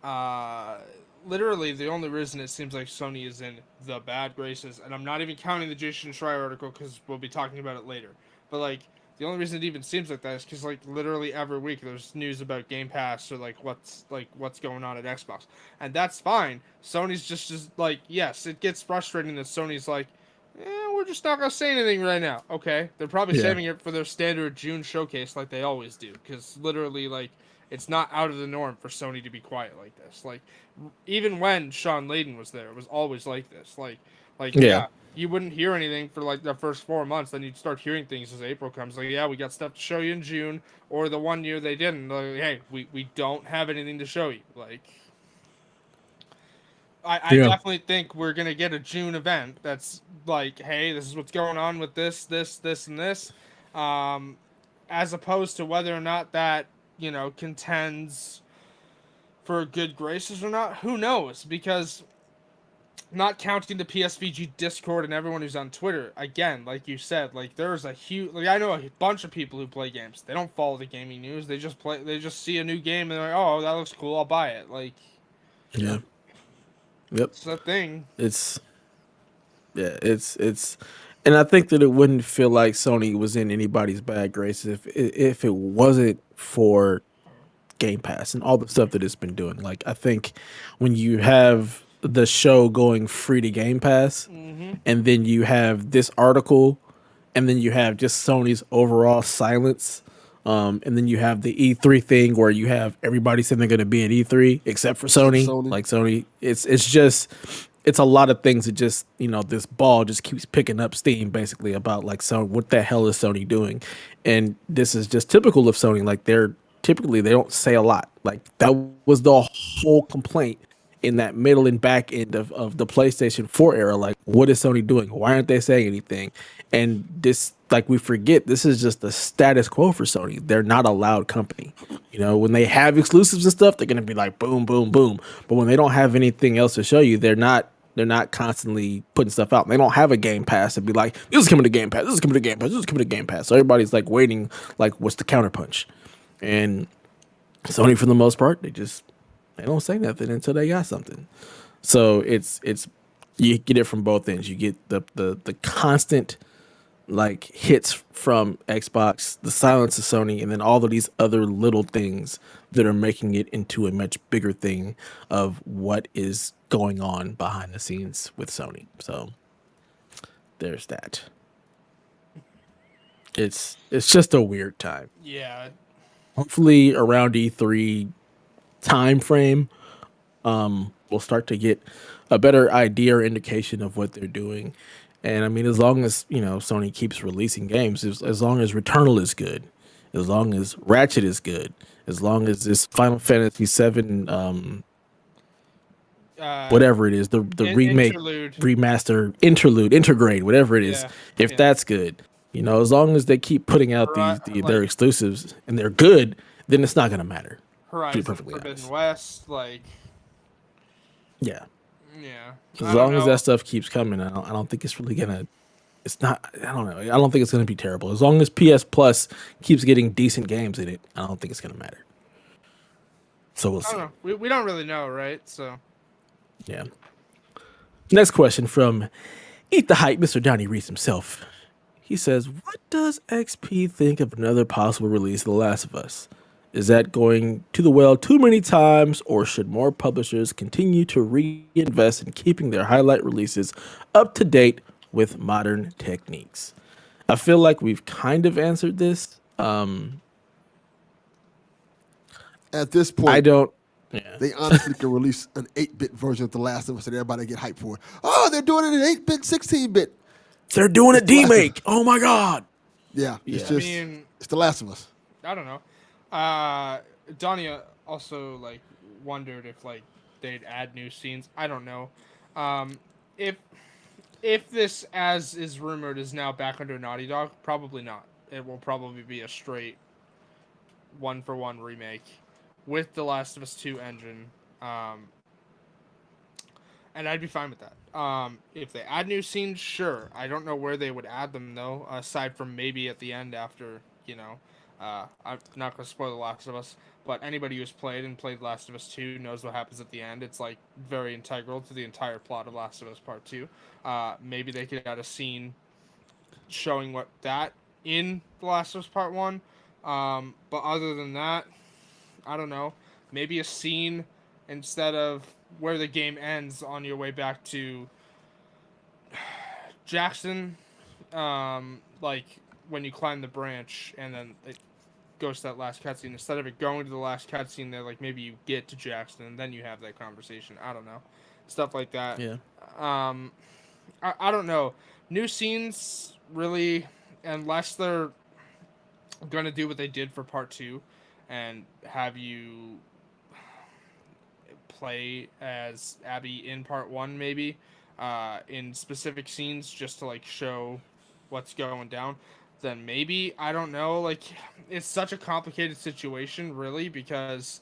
uh, literally the only reason it seems like Sony is in the bad graces, and I'm not even counting the Jason Schreier article because we'll be talking about it later. But like the only reason it even seems like that is because like literally every week there's news about Game Pass or like what's going on at Xbox, and that's fine. Sony's just like, yes, it gets frustrating that Sony's like, we're just not gonna say anything right now. Okay, they're probably Yeah. saving it for their standard June showcase, like they always do, because literally, like, it's not out of the norm for Sony to be quiet like this. Like, even when Sean Layden was there, it was always like this. Yeah. Yeah, you wouldn't hear anything for like the first 4 months, then you'd start hearing things as April comes. Like, yeah, we got stuff to show you in June, or the one year they didn't. Like, hey, we don't have anything to show you. Like, I Yeah. definitely think we're gonna get a June event that's like, hey, this is what's going on with this, and this, um, as opposed to whether or not that contends for good graces or not. Who knows? Because not counting the PSVG Discord and everyone who's on Twitter, again, like you said, like there's a huge, like I know a bunch of people who play games. They don't follow the gaming news. They just play. They just see a new game and they're like, oh, that looks cool. I'll buy it. Like, Yeah. Yep. it's a thing. It's yeah. It's, and I think that it wouldn't feel like Sony was in anybody's bad graces if it wasn't for Game Pass and all the stuff that it's been doing. Like I think when you have the show going free to Game Pass, Mm-hmm. and then you have this article, and then you have just Sony's overall silence. And then you have the E3 thing where you have everybody saying they're going to be at E3 except for Except Sony. Sony. Like Sony, it's just it's a lot of things that just this ball just keeps picking up steam basically about like, so what the hell is Sony doing? And this is just typical of Sony. Like they don't say a lot. Like that was the whole complaint in that middle and back end of the PlayStation 4 era. Like, what is Sony doing? Why aren't they saying anything? And this, like, we forget this is just the status quo for Sony. They're not a loud company. When they have exclusives and stuff, they're gonna be like boom, boom, boom. But when they don't have anything else to show you, they're not constantly putting stuff out. They don't have a Game Pass and be like, this is coming to Game Pass, this is coming to Game Pass, this is coming to Game Pass. So everybody's like waiting, like, what's the counterpunch? And Sony, for the most part, they don't say nothing until they got something. So it's you get it from both ends. You get the constant like hits from Xbox, the silence of Sony, and then all of these other little things that are making it into a much bigger thing of what is going on behind the scenes with Sony. So there's that. It's just a weird time. Yeah. Hopefully around E3 time frame, we'll start to get a better idea or indication of what they're doing. And I mean, as long as Sony keeps releasing games, as long as Returnal is good, as long as Ratchet is good, as long as this Final Fantasy VII, whatever it is, the remake, Interlude. remaster, interlude, intergrade, whatever it is, Yeah. if Yeah. that's good, as long as they keep putting out their exclusives and they're good, then it's not gonna matter. To be Horizon perfectly Forbidden honest. West, like, Yeah. yeah. As long as that stuff keeps coming, I don't think it's really gonna. It's not. I don't know. I don't think it's gonna be terrible. As long as PS Plus keeps getting decent games in it, I don't think it's gonna matter. So we'll I see. don't know. We don't really know, right? So. Yeah. Next question from Eat the Hype, Mr. Johnny Reese himself. He says, "What does XP think of another possible release of The Last of Us? Is that going to the well too many times, or should more publishers continue to reinvest in keeping their highlight releases up to date with modern techniques?" I feel like we've kind of answered this. At this point, I don't. Yeah. they honestly could release an 8-bit version of The Last of Us and everybody get hyped for it. Oh, they're doing it in 8-bit, 16-bit. They're doing a It's The Last of D-make. Oh my God. Yeah, Yeah. it's just, it's The Last of Us. I don't know. Donnie also like wondered if like they'd add new scenes. I don't know. If this, as is rumored, is now back under Naughty Dog, probably not. It will probably be a straight one-for-one remake with the Last of Us 2 engine. And I'd be fine with that. If they add new scenes, sure. I don't know where they would add them though, aside from maybe at the end after, I'm not gonna spoil The Last of Us, but anybody who's played Last of Us 2 knows what happens at the end. It's like very integral to the entire plot of Last of Us Part 2. Maybe they could add a scene showing what that in The Last of Us Part 1. But other than that, I don't know. Maybe a scene instead of where the game ends on your way back to Jackson, like when you climb the branch and then it goes to that last cutscene. Instead of it going to the last cutscene, there like maybe you get to Jackson and then you have that conversation. I don't know, stuff like that. Yeah. Um, I don't know. New scenes really, unless they're gonna do what they did for part two, and have you play as Abby in part one, maybe, in specific scenes just to like show what's going down. Then maybe I don't know. Like, it's such a complicated situation, really, because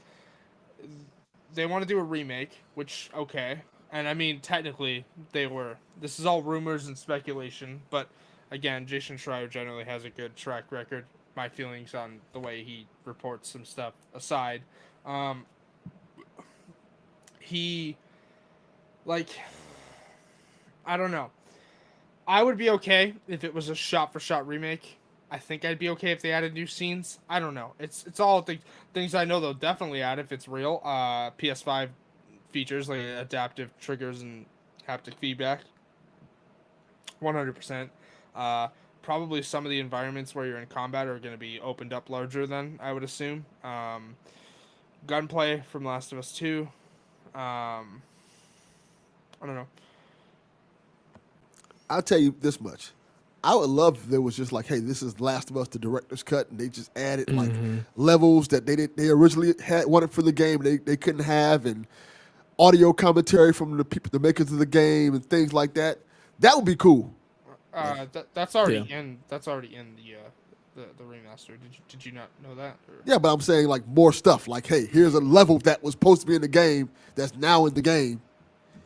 they want to do a remake, which okay, and I mean technically they were. This is all rumors and speculation, but again, Jason Schrier generally has a good track record. My feelings on the way he reports some stuff aside, um, he like I don't know. I would be okay if it was a shot for shot remake. I think I'd be okay if they added new scenes. I don't know. It's all things I know they'll definitely add if it's real. PS5 features like adaptive triggers and haptic feedback. 100%. Probably some of the environments where you're in combat are going to be opened up larger than I would assume. Gunplay from Last of Us 2. I don't know. I'll tell you this much. I would love if there was just like, hey, this is Last of Us, the director's cut, and they just added like levels that they originally had wanted for the game they couldn't have, and audio commentary from the people, the makers of the game, and things like that. That would be cool. That's already Yeah. in. That's already in the remaster. Did you not know that? Or? Yeah, but I'm saying like more stuff. Like, hey, here's a level that was supposed to be in the game that's now in the game.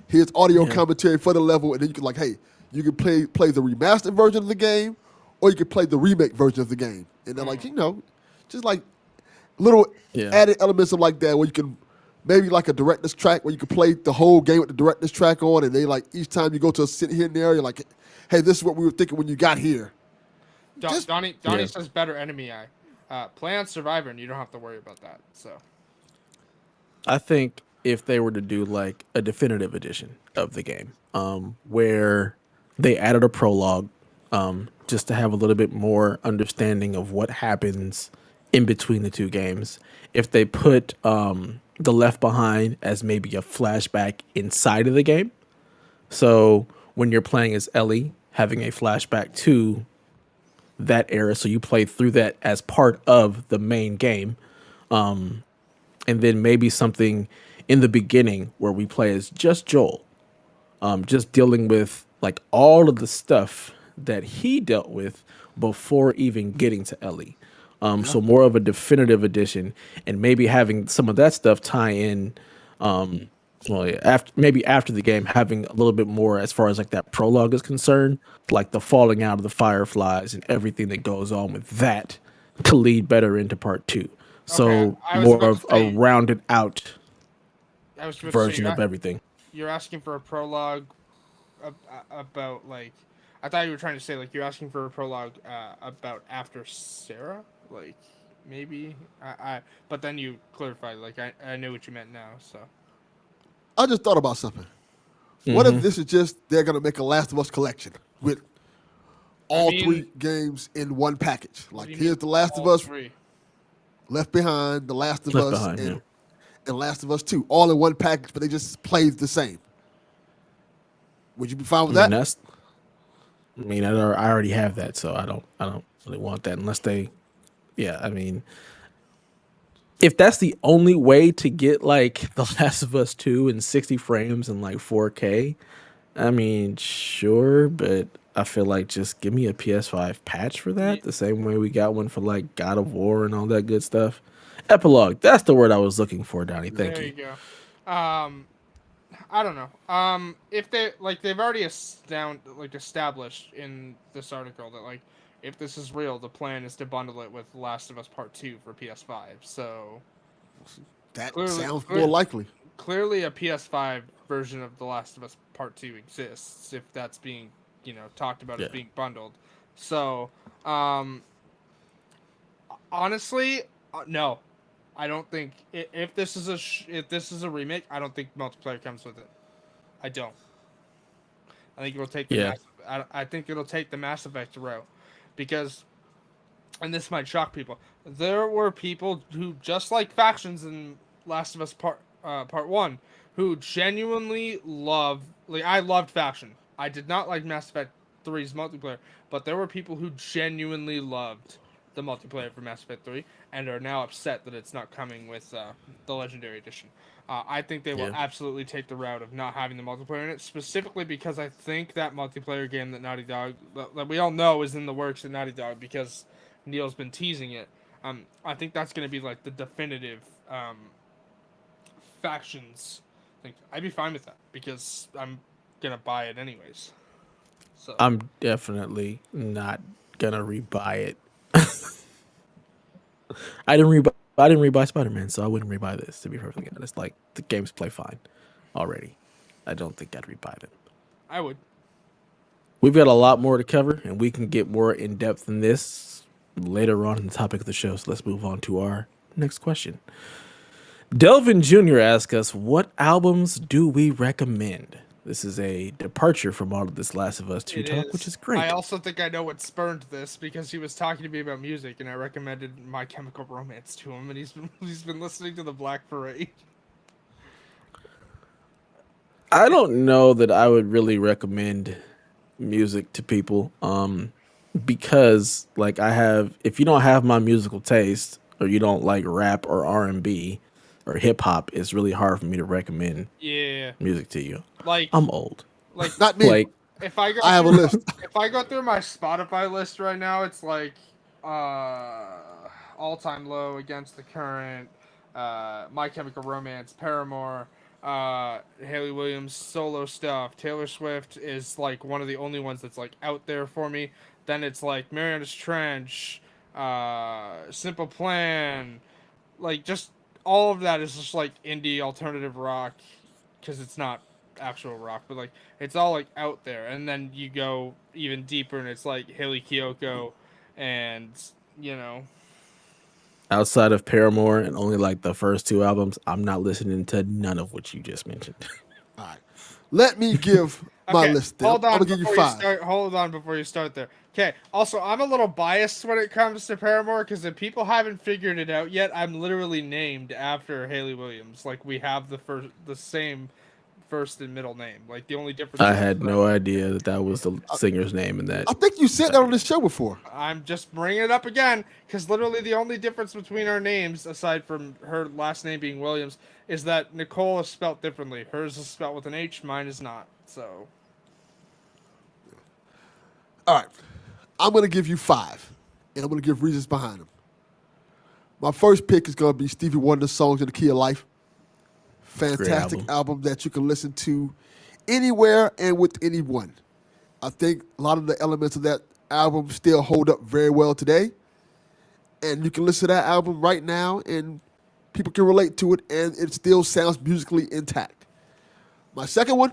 Here's audio Yeah. commentary for the level, and then you can like, hey, you can play the remastered version of the game, or you can play the remake version of the game, and then like just like little Yeah. added elements of like that where you can maybe like a director's track where you can play the whole game with the director's track on, and they like each time you go to a sit here and there, you're like, hey, this is what we were thinking when you got here. Just Donnie Yeah. says better enemy eye. Play on Survivor and you don't have to worry about that. So I think if they were to do like a definitive edition of the game, where they added a prologue, just to have a little bit more understanding of what happens in between the two games. If they put the Left Behind as maybe a flashback inside of the game, so when you're playing as Ellie, having a flashback to that era, so you play through that as part of the main game, and then maybe something in the beginning where we play as just Joel, just dealing with like all of the stuff that he dealt with before even getting to Ellie. So more of a definitive edition, and maybe having some of that stuff tie in. Well, yeah, after the game, having a little bit more as far as like that prologue is concerned, like the falling out of the Fireflies and everything that goes on with that, to lead better into part two. okay, So I was more about of to a say. rounded out I was about to say version of everything. you're asking for a prologue about like. I thought you were trying to say like you're asking for a prologue about after Sarah, like maybe but then you clarified like I knew what you meant now. So I just thought about something. What if this is just they're gonna make a Last of Us collection with I all mean, three games in one package? what Like do you here's mean the Last of all Us, three? Left Behind, the Last of Left Us, behind, yeah. and Last of Us 2, all in one package, but they just play the same. Would you be fine I with mean that? that's. I mean I already have that, so I don't really want that unless they. Yeah, I mean, if that's the only way to get like The Last of Us 2 in 60 frames and like 4K, I mean, sure, but I feel like just give me a PS5 patch for that, Ye- the same way we got one for like God of War and all that good stuff. Epilogue, that's the word I was looking for, Donnie. Thank There you. you go. I don't know. If they like, they've already established in this article that like, if this is real, the plan is to bundle it with Last of Us Part Two for PS5. So That clearly, sounds more likely. clearly, a PS5 version of The Last of Us Part Two exists. If that's being talked about as Yeah. being bundled. So, honestly, no. I don't think if this is if this is a remake, I don't think multiplayer comes with it. I don't. I think it will take the Yeah. I think it'll take the Mass Effect route, because, and this might shock people, there were people who, just like factions in Last of Us Part 1, who genuinely love. Like, I loved faction. I did not like Mass Effect 3's multiplayer, but there were people who genuinely loved the multiplayer for Mass Effect 3 and are now upset that it's not coming with the Legendary Edition. I think they will Yeah. absolutely take the route of not having the multiplayer in it, specifically because I think that multiplayer game that Naughty Dog, that we all know is in the works at Naughty Dog because Neil's been teasing it. I think that's going to be like the definitive factions thing. I'd be fine with that because I'm going to buy it anyways. So I'm definitely not gonna rebuy it. I didn't rebuy Spider-Man, so I wouldn't rebuy this. To be perfectly honest, like the games play fine already. I don't think I'd rebuy it. I would. We've got a lot more to cover, and we can get more in depth than this later on in the topic of the show. So let's move on to our next question. Delvin Jr. asks us, "What albums do we recommend?" This is a departure from all of this Last of Us 2 talk, which is great. I also think I know what spurned this because he was talking to me about music, and I recommended My Chemical Romance to him, and he's been listening to the Black Parade. I don't know that I would really recommend music to people, because like if you don't have my musical taste or you don't like rap or R&B or hip hop, it's really hard for me to recommend Yeah, music to you. like I'm old. Not me. Like if I go, I have a list. If I go through my Spotify list right now, it's like All Time Low, Against the Current, My Chemical Romance, Paramore, Haley Williams solo stuff. Taylor Swift is like one of the only ones that's like out there for me. Then it's like Mariana's Trench, Simple Plan, like just all of that is just like indie alternative rock because it's not actual rock, but like it's all like out there. And then you go even deeper, and it's like Haley Kiyoko, and you know, outside of Paramore and only like the first two albums, I'm not listening to none of what you just mentioned. All right. Let me give my okay, list. Then. hold on I'm gonna give you before 5. hold on before you start there. Okay. Also, I'm a little biased when it comes to Paramore because if people haven't figured it out yet, I'm literally named after Haley Williams. Like we have the same first and middle name. Like the only difference. I is had that no idea that that was the singer's name in that. I think you said that on the show before. I'm just bringing it up again because literally the only difference between our names, aside from her last name being Williams, is that Nicole is spelt differently. Hers is spelt with an H, mine is not. So. All right. I'm going to give you 5, and I'm going to give reasons behind them. My first pick is going to be Stevie Wonder's Songs in the Key of Life. Fantastic album that you can listen to anywhere and with anyone. I think a lot of the elements of that album still hold up very well today. And you can listen to that album right now, and people can relate to it, and it still sounds musically intact. My second one,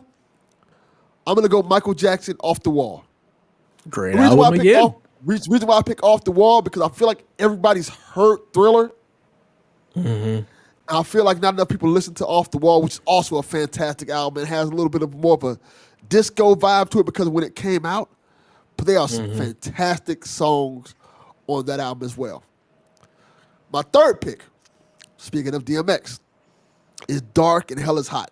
I'm going to go Michael Jackson, Off the Wall. Great album again. Reason why I pick Off the Wall, because I feel like everybody's heard Thriller. Mm-hmm. I feel like not enough people listen to Off the Wall, which is also a fantastic album. It has a little bit of more of a disco vibe to it because of when it came out. But there are some fantastic songs on that album as well. My third pick, speaking of DMX, is Dark and Hell is Hot.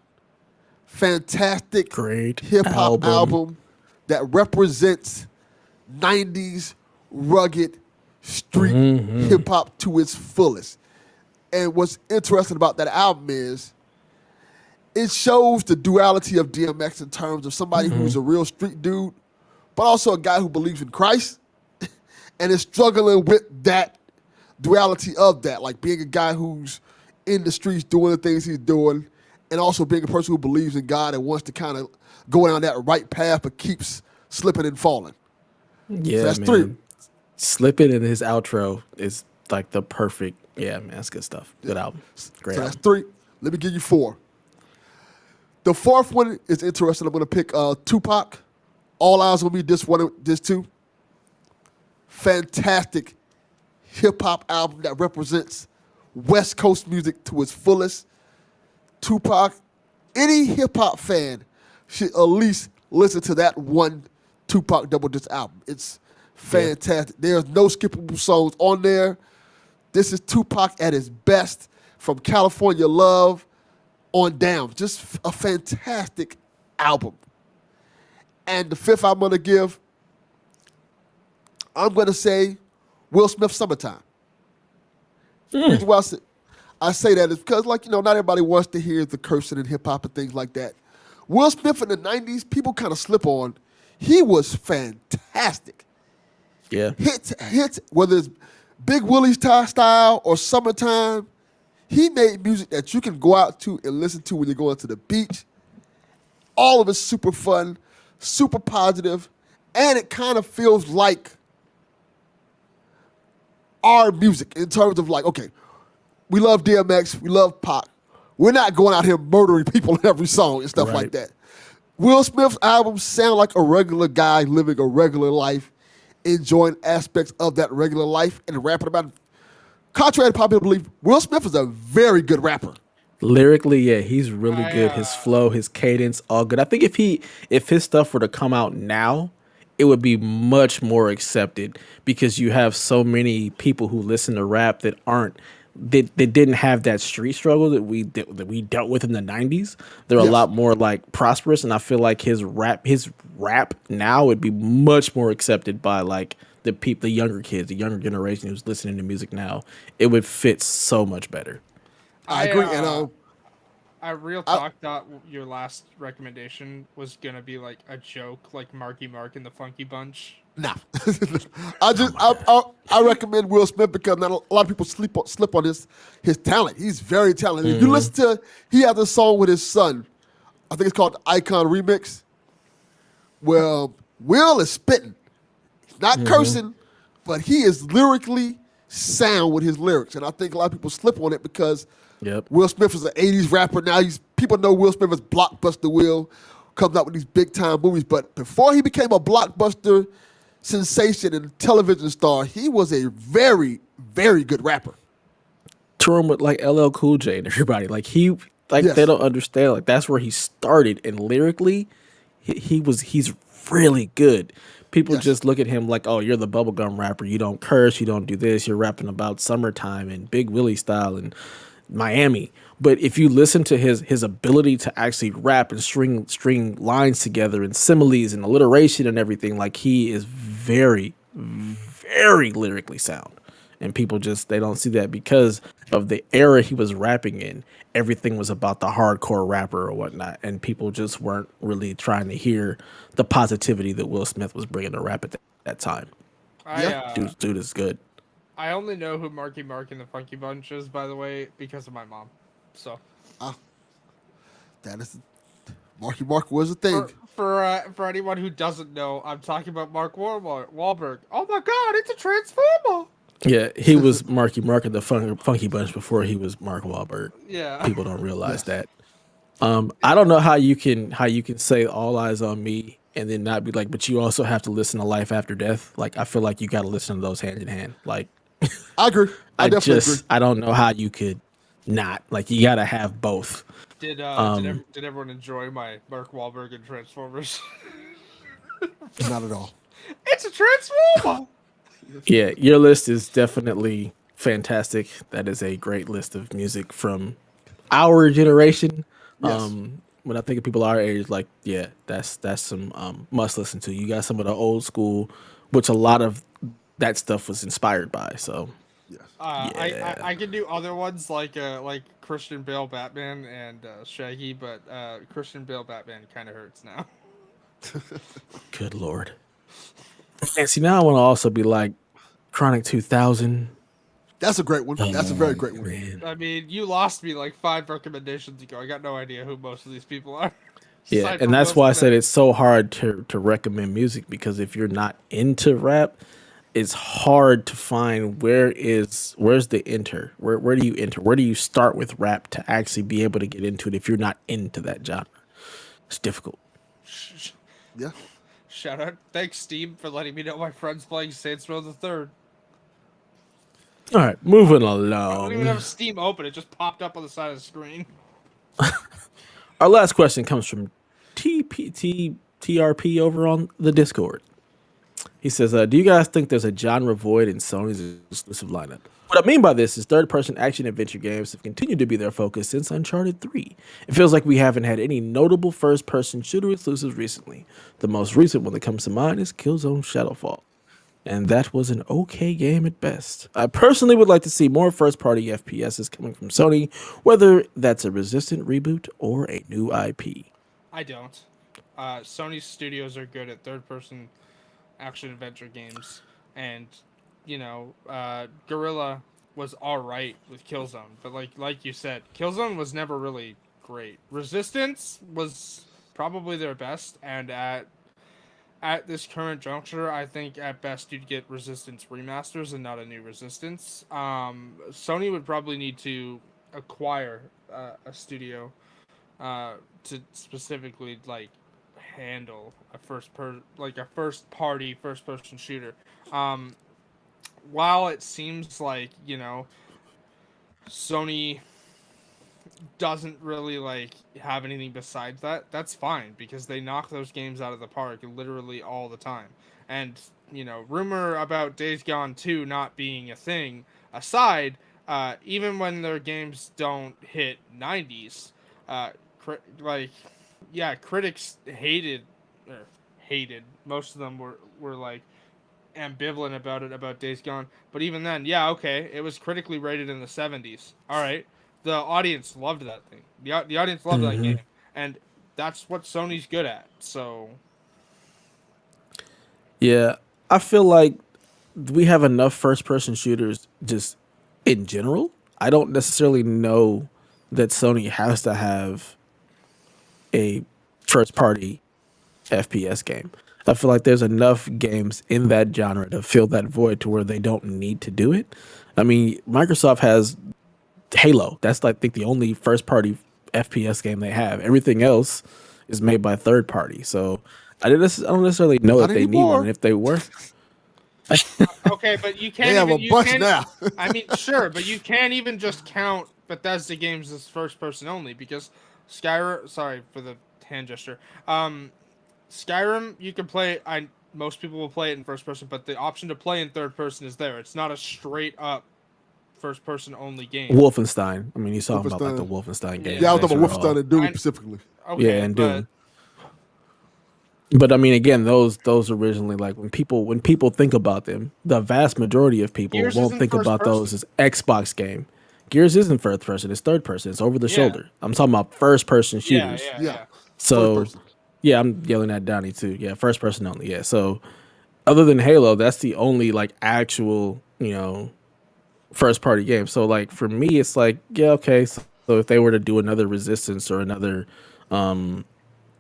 Fantastic Great hip-hop album that represents 90s rugged street hip-hop to its fullest. And what's interesting about that album is it shows the duality of DMX in terms of somebody who's a real street dude, but also a guy who believes in Christ and is struggling with that duality of that, like being a guy who's in the streets doing the things he's doing and also being a person who believes in God and wants to kind of go down that right path but keeps slipping and falling. Yeah, so that's man. 3. Slipping in his outro is like the perfect. Yeah, man, that's good stuff. Good album. Great. So album. that's 3. Let me give you 4. The fourth one is interesting. I'm going to pick Tupac. All Eyes on Me. This 2. Fantastic hip hop album that represents West Coast music to its fullest. Tupac. Any hip hop fan should at least listen to that one Tupac double disc album. It's fantastic. There's no skippable songs on there. This is Tupac at his best from California Love on down. Just a fantastic album. And the fifth I'm gonna give, I'm gonna say Will Smith Summertime. The reason why I say that is because, like, not everybody wants to hear the cursing in hip hop and things like that. Will Smith in the 90s, people kind of slip on. He was fantastic. Yeah. Hits, whether it's Big Willie's style or Summertime, he made music that you can go out to and listen to when you're going to the beach. All of it's super fun, super positive, and it kind of feels like our music in terms of like, okay, we love DMX, we love Pac. We're not going out here murdering people in every song and stuff like that. Will Smith's albums sound like a regular guy living a regular life, enjoying aspects of that regular life and rapping about it. Contrary to popular belief, Will Smith is a very good rapper. Lyrically, yeah, he's really good. His flow, his cadence, all good. I think if his stuff were to come out now, it would be much more accepted because you have so many people who listen to rap that aren't they didn't have that street struggle that we dealt with in the 90s. They're a lot more like prosperous, and I feel like his rap now would be much more accepted by like the younger kids, the younger generation who's listening to music now. It would fit so much better. I agree. And I real talk thought your last recommendation was gonna be like a joke, like Marky Mark and the Funky Bunch. Nah, I recommend Will Smith because not a lot of people slip on his talent. He's very talented. If you listen to, he has a song with his son. I think it's called the Icon Remix. Well, Will is spitting, not cursing, but he is lyrically sound with his lyrics, and I think a lot of people slip on it because Will Smith is an '80s rapper. Now people know Will Smith as Blockbuster Will, comes out with these big time movies. But before he became a blockbuster sensation and television star, he was a very, very good rapper. Touring with like LL Cool J and everybody, they don't understand. Like that's where he started, and lyrically, he's really good. People just look at him like, oh, you're the bubblegum rapper. You don't curse. You don't do this. You're rapping about summertime and Big Willie style and Miami. But if you listen to his ability to actually rap and string lines together and similes and alliteration and everything, like he is very, very lyrically sound. And people they don't see that because of the era he was rapping in. Everything was about the hardcore rapper or whatnot. And people just weren't really trying to hear the positivity that Will Smith was bringing to rap at that time. Dude is good. I only know who Marky Mark and the Funky Bunch is, by the way, because of my mom. So, that is Marky Mark was a thing. For anyone who doesn't know, I'm talking about Mark Wahlberg. Oh my God, it's a transformer! Yeah, he was Marky Mark and the Funky Bunch before he was Mark Wahlberg. Yeah, people don't realize that. I don't know how you can say All Eyes on Me and then not be like, but you also have to listen to Life After Death. Like, I feel like you got to listen to those hand in hand. Like, I agree. I definitely agree. I don't know how you could not. Like, you got to have both. Did everyone enjoy my Mark Wahlberg and Transformers? Not at all. It's a Transformer! Yeah, your list is definitely fantastic. That is a great list of music from our generation. Yes. When I think of people our age, like, yeah, that's some must listen to. You got some of the old school, which a lot of that stuff was inspired by. So, Yes. I can do other ones like Christian Bale Batman and Shaggy, but Christian Bale Batman kind of hurts now. Good Lord. And see, now I want to also be like Chronic 2000. That's a great one. That's a very great one. Man. I mean, you lost me like 5 recommendations ago. I got no idea who most of these people are. Yeah, and that's why I said it's so hard to recommend music, because if you're not into rap, it's hard to find where's the enter? Where do you enter? Where do you start with rap to actually be able to get into it if you're not into that genre? It's difficult. Yeah. Shout out. Thanks, Steam, for letting me know my friend's playing Saints Row the Third. All right, moving I don't even along. have Steam open. It just popped up on the side of the screen. Our last question comes from TPT TRP over on the Discord. He says, "Do you guys think there's a genre void in Sony's exclusive lineup? What I mean by this is third-person action adventure games have continued to be their focus since Uncharted 3. It feels like we haven't had any notable first-person shooter exclusives recently. The most recent one that comes to mind is Killzone Shadowfall, and that was an okay game at best. I personally would like to see more first-party FPSs coming from Sony, whether that's a Resistant reboot or a new IP." I don't. Sony studios are good at third-person action adventure games, and Guerrilla was all right with Killzone, but like you said, Killzone was never really great. Resistance was probably their best, and at this current juncture, I think at best you'd get Resistance remasters and not a new Resistance. Sony would probably need to acquire a studio to specifically handle a first party first person shooter. Um, while it seems like Sony doesn't really have anything besides that, that's fine because they knock those games out of the park literally all the time. And rumor about Days Gone 2 not being a thing aside, even when their games don't hit 90s, uh, like yeah, critics hated. Most of them were ambivalent about Days Gone, but even then, yeah, okay, it was critically rated in the 70s. All right, the audience loved that thing. The audience loved that game, and that's what Sony's good at. So Yeah, I feel like we have enough first person shooters just in general. I don't necessarily know that Sony has to have a first party FPS game. I feel like there's enough games in that genre to fill that void to where they don't need to do it. I mean, Microsoft has Halo. That's like, I think the only first party FPS game they have. Everything else is made by third party. So I don't necessarily know Not that they need one. anymore. And if they were, okay, but you They can't have even a bunch now. I mean, sure, but you can't even just count Bethesda games as first person only because Skyrim. Sorry for the hand gesture. Skyrim, you can play. Most people will play it in first person, but the option to play in third person is there. It's not a straight up first person only game. Wolfenstein. I mean, he's talking about like the Wolfenstein. Wolfenstein game. Yeah, I was Thanks talking for about Wolfenstein and Doom I- specifically. Yeah, Okay, and but Doom. But I mean, again, those originally, like when people think about them, the vast majority of people Gears won't isn't think first about those person. as Xbox game. Gears isn't first person; it's third person. It's over the Yeah. shoulder. I'm talking about first person yeah, shooters. yeah, Yeah. yeah. So First person. yeah, I'm yelling at Donnie too. Yeah, first person only. Yeah. So other than Halo, that's the only like actual first party game. So like for me, it's like yeah, okay. So if they were to do another Resistance or another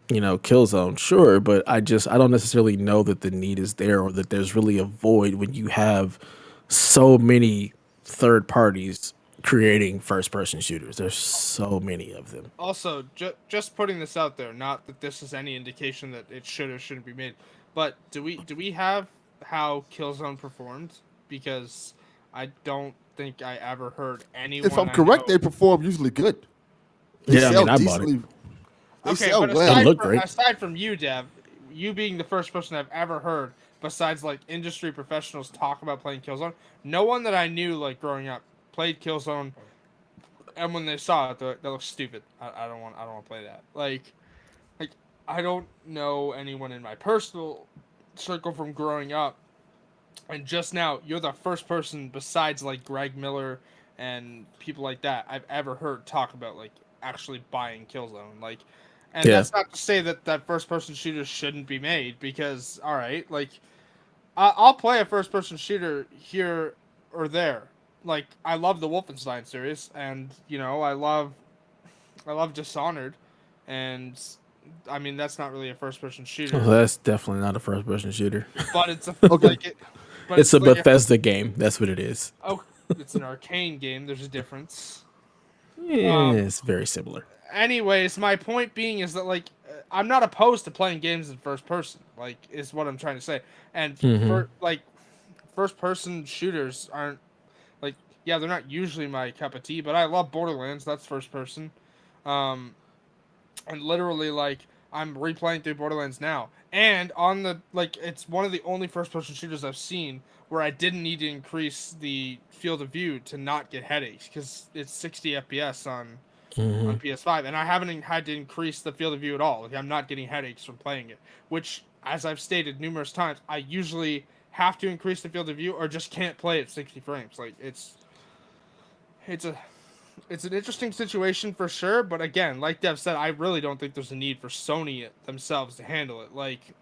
Killzone, sure, but I don't necessarily know that the need is there or that there's really a void when you have so many third parties creating first person shooters. There's so many of them. Also, just putting this out there, not that this is any indication that it should or shouldn't be made, but do we have how Killzone performed? Because I don't think I ever heard anyone. If I'm I correct, know- they perform usually good. They Yeah, I sell mean, I bought it. decently. They Okay, sell but well. It looked great. aside from you, Dev, you being the first person I've ever heard, besides industry professionals talk about playing Killzone, no one that I knew growing up played Killzone, and when they saw it, that looks stupid. I don't want to play that. Like I don't know anyone in my personal circle from growing up, and just now you're the first person besides Greg Miller and people like that I've ever heard talk about actually buying Killzone. And Yeah. that's not to say that first person shooters shouldn't be made because all right, I'll play a first person shooter here or there. I love the Wolfenstein series, and I love Dishonored, and I mean that's not really a first person shooter, Oh, that's definitely not a first person shooter. but it's a Okay. but It's a like Bethesda game. That's what it is. oh, it's an arcane game. There's a difference. Yeah, it's very similar. Anyways, my point being is that I'm not opposed to playing games in first person. Is what I'm trying to say. And for first person shooters aren't yeah, they're not usually my cup of tea, but I love Borderlands. That's first person. And literally I'm replaying through Borderlands now, and on the it's one of the only first-person shooters I've seen where I didn't need to increase the field of view to not get headaches because it's 60 FPS on PS5, and I haven't had to increase the field of view at all. Like, I'm not getting headaches from playing it, which, as I've stated numerous times, I usually have to increase the field of view or just can't play at 60 frames. Like, it's an interesting situation for sure, but again, like Dev said, I really don't think there's a need for Sony themselves to handle it. Like,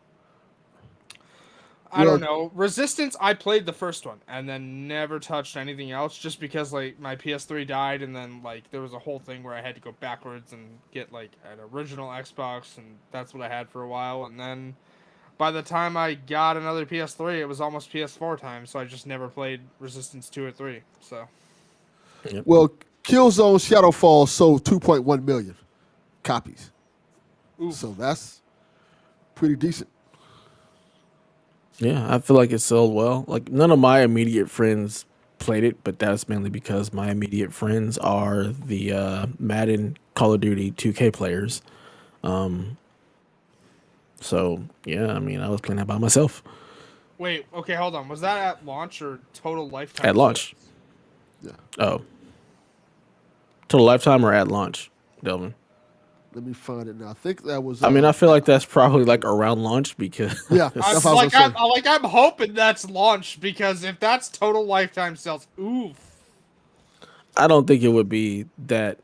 I don't know. Resistance, I played the first one and then never touched anything else just because like my PS3 died and then like there was a whole thing where I had to go backwards and get like an original Xbox, and that's what I had for a while, and then by the time I got another PS3 it was almost PS4 time, so I just never played Resistance 2 or 3. So Well, Killzone Shadowfall sold 2.1 million copies. Oof. So that's pretty decent. Yeah, I feel like it sold well. Like, none of my immediate friends played it, but that's mainly because my immediate friends are the Madden, Call of Duty, 2K players. So yeah, I mean, I was playing that by myself Wait, okay, hold on. Was that at launch or total lifetime? at launch. Yeah. Oh, total lifetime or at launch, Delvin? Let me find it now. I think that was. I mean, I feel like that's probably like around launch because Yeah, that's what I was gonna say. I'm hoping that's launch, because if that's total lifetime sales, oof. I don't think it would be that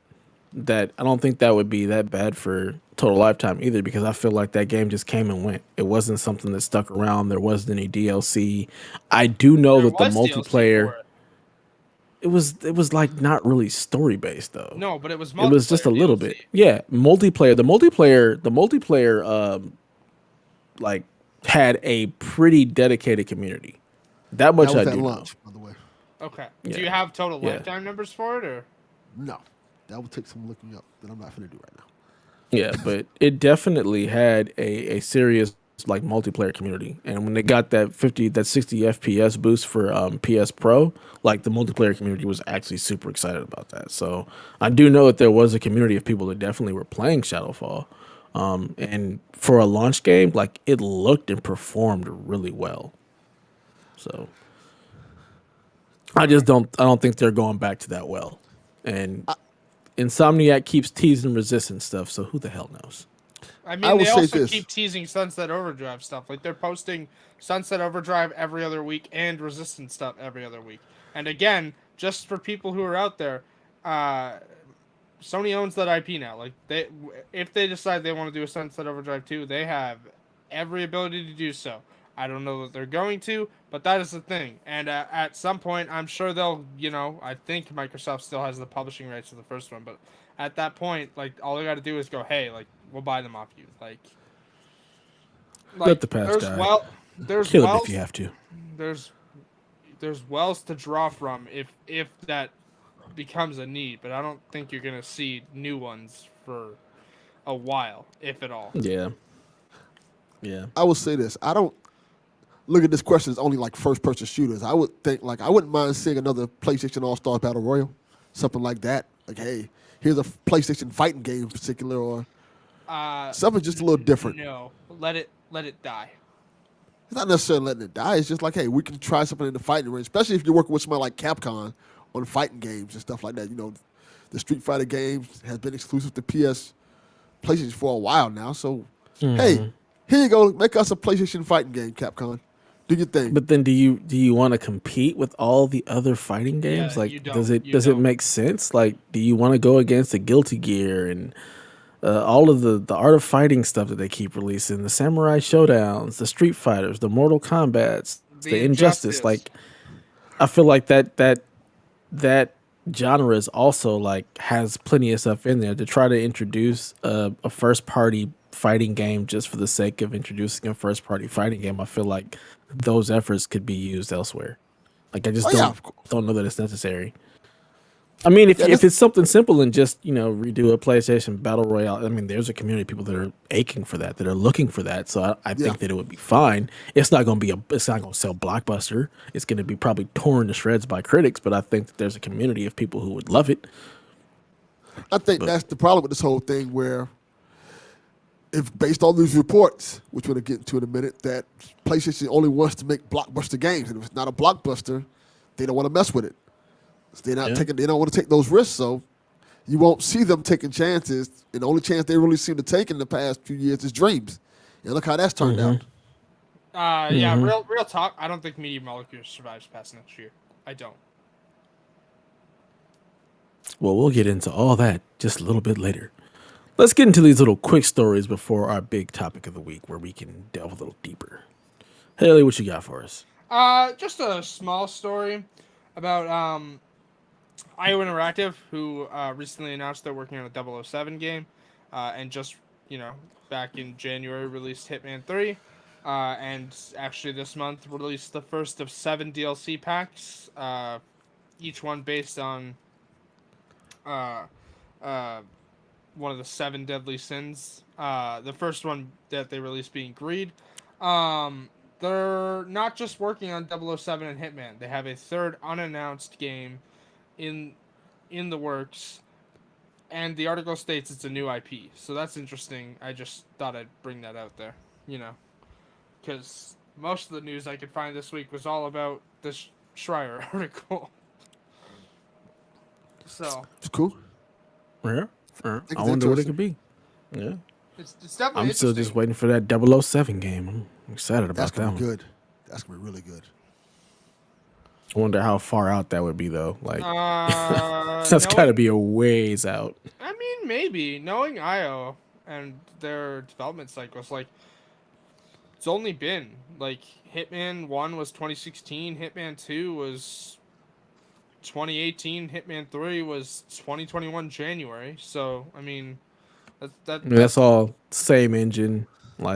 I don't think that would be that bad for total lifetime either, because I feel like that game just came and went. It wasn't something that stuck around. There wasn't any DLC. I do know There that the was DLC multiplayer for it. it was like not really story based though. No, but it was It was just a multiplayer little DLC. bit. Yeah, multiplayer. The multiplayer like had a pretty dedicated community. That much That was I at do know. launch, by the way. Okay. Yeah. Do you have total Yeah. lifetime numbers for it, or? No, that would take some looking up that I'm not going to do right now. Yeah, but it definitely had a serious like multiplayer community. And when they got that 60 FPS boost for PS Pro, like the multiplayer community was actually super excited about that. So I do know that there was a community of people that definitely were playing Shadowfall. And for a launch game, like it looked and performed really well. So I don't think they're going back to that well. And Insomniac keeps teasing Resistance stuff, so who the hell knows? I I mean, will they say also this. keep teasing Sunset Overdrive stuff. Like, they're posting Sunset Overdrive every other week and Resistance stuff every other week. And again, just for people who are out there, Sony owns that IP now. Like, if they decide they want to do a Sunset Overdrive 2, they have every ability to do so. I don't know that they're going to, but that is the thing. And at some point, I'm sure they'll, I think Microsoft still has the publishing rights to the first one, but at that point, like, all they got to do is go, hey, like, we'll buy them off you. Like Let the past die. there's Kill it wells, if you have to. there's wells to draw from if that becomes a need, but I don't think you're gonna see new ones for a while, if at all. Yeah. Yeah. I will say this. I don't look at this question as only like first person shooters. I would think like I wouldn't mind seeing another PlayStation All Star Battle Royale, something like that. Like, hey, here's a PlayStation fighting game in particular, or something just a little different. No, let it die. It's not necessarily letting it die. It's just like, hey, we can try something in the fighting range, especially if you're working with somebody like Capcom on fighting games and stuff like that. You know, the Street Fighter games has been exclusive to PlayStation for a while now. So, hey, here you go. Make us a PlayStation fighting game, Capcom. Do your thing. But then do you want to compete with all the other fighting games? Yeah, like you don't. does it You don't. make sense? Like, do you want to go against the Guilty Gear and all of the Art of Fighting stuff that they keep releasing, the Samurai Showdowns, the Street Fighters, the Mortal Kombats, the Injustice? Like, I feel like that genre is also like has plenty of stuff in there to try to introduce a first party fighting game just for the sake of introducing a first party fighting game. I feel like those efforts could be used elsewhere. Like, I just don't know that it's necessary. I mean, if it's something simple and just, redo a PlayStation Battle Royale, I mean, there's a community of people that are aching for that are looking for that. So I think that it would be fine. It's not going to sell blockbuster. It's going to be probably torn to shreds by critics, but I think that there's a community of people who would love it. I think that's the problem with this whole thing, where if based on these reports, which we're gonna get into in a minute, that PlayStation only wants to make blockbuster games, and if it's not a blockbuster, they don't want to mess with it. They don't want to take those risks, so you won't see them taking chances. And the only chance they really seem to take in the past few years is Dreams. And look how that's turned out. Yeah, real talk. I don't think Media Molecule survives past next year. I don't. Well, we'll get into all that just a little bit later. Let's get into these little quick stories before our big topic of the week, where we can delve a little deeper. Haley, what you got for us? Just a small story about IO Interactive, who recently announced they're working on a 007 game, and just, back in January released Hitman 3, and actually this month released the first of 7 DLC packs, each one based on one of the 7 deadly sins. The first one that they released being greed. They're not just working on 007 and Hitman. They have a third unannounced game in the works, and the article states it's a new IP. So that's interesting. I just thought I'd bring that out there, because most of the news I could find this week was all about this Schrier article. So it's cool. Yeah. I wonder what it could be. Yeah. It's definitely I'm still just waiting for that 007 game. I'm excited about that one. That's gonna be good. That's gonna be really good. I wonder how far out that would be, though. Like, that's got to be a ways out. I mean, maybe. Knowing IO and their development cycles, it's only been, Hitman 1 was 2016, Hitman 2 was 2018, Hitman 3 was 2021 January. So, I mean, that's all same engine, no,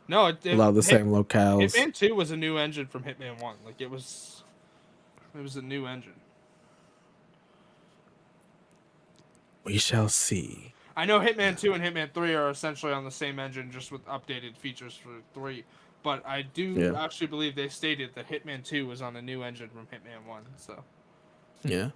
a lot of the same locales. Hitman 2 was a new engine from Hitman 1. It was a new engine. We shall see. I know Hitman 2 and Hitman 3 are essentially on the same engine, just with updated features for 3. But I do actually believe they stated that Hitman 2 was on a new engine from Hitman 1. So. Yeah.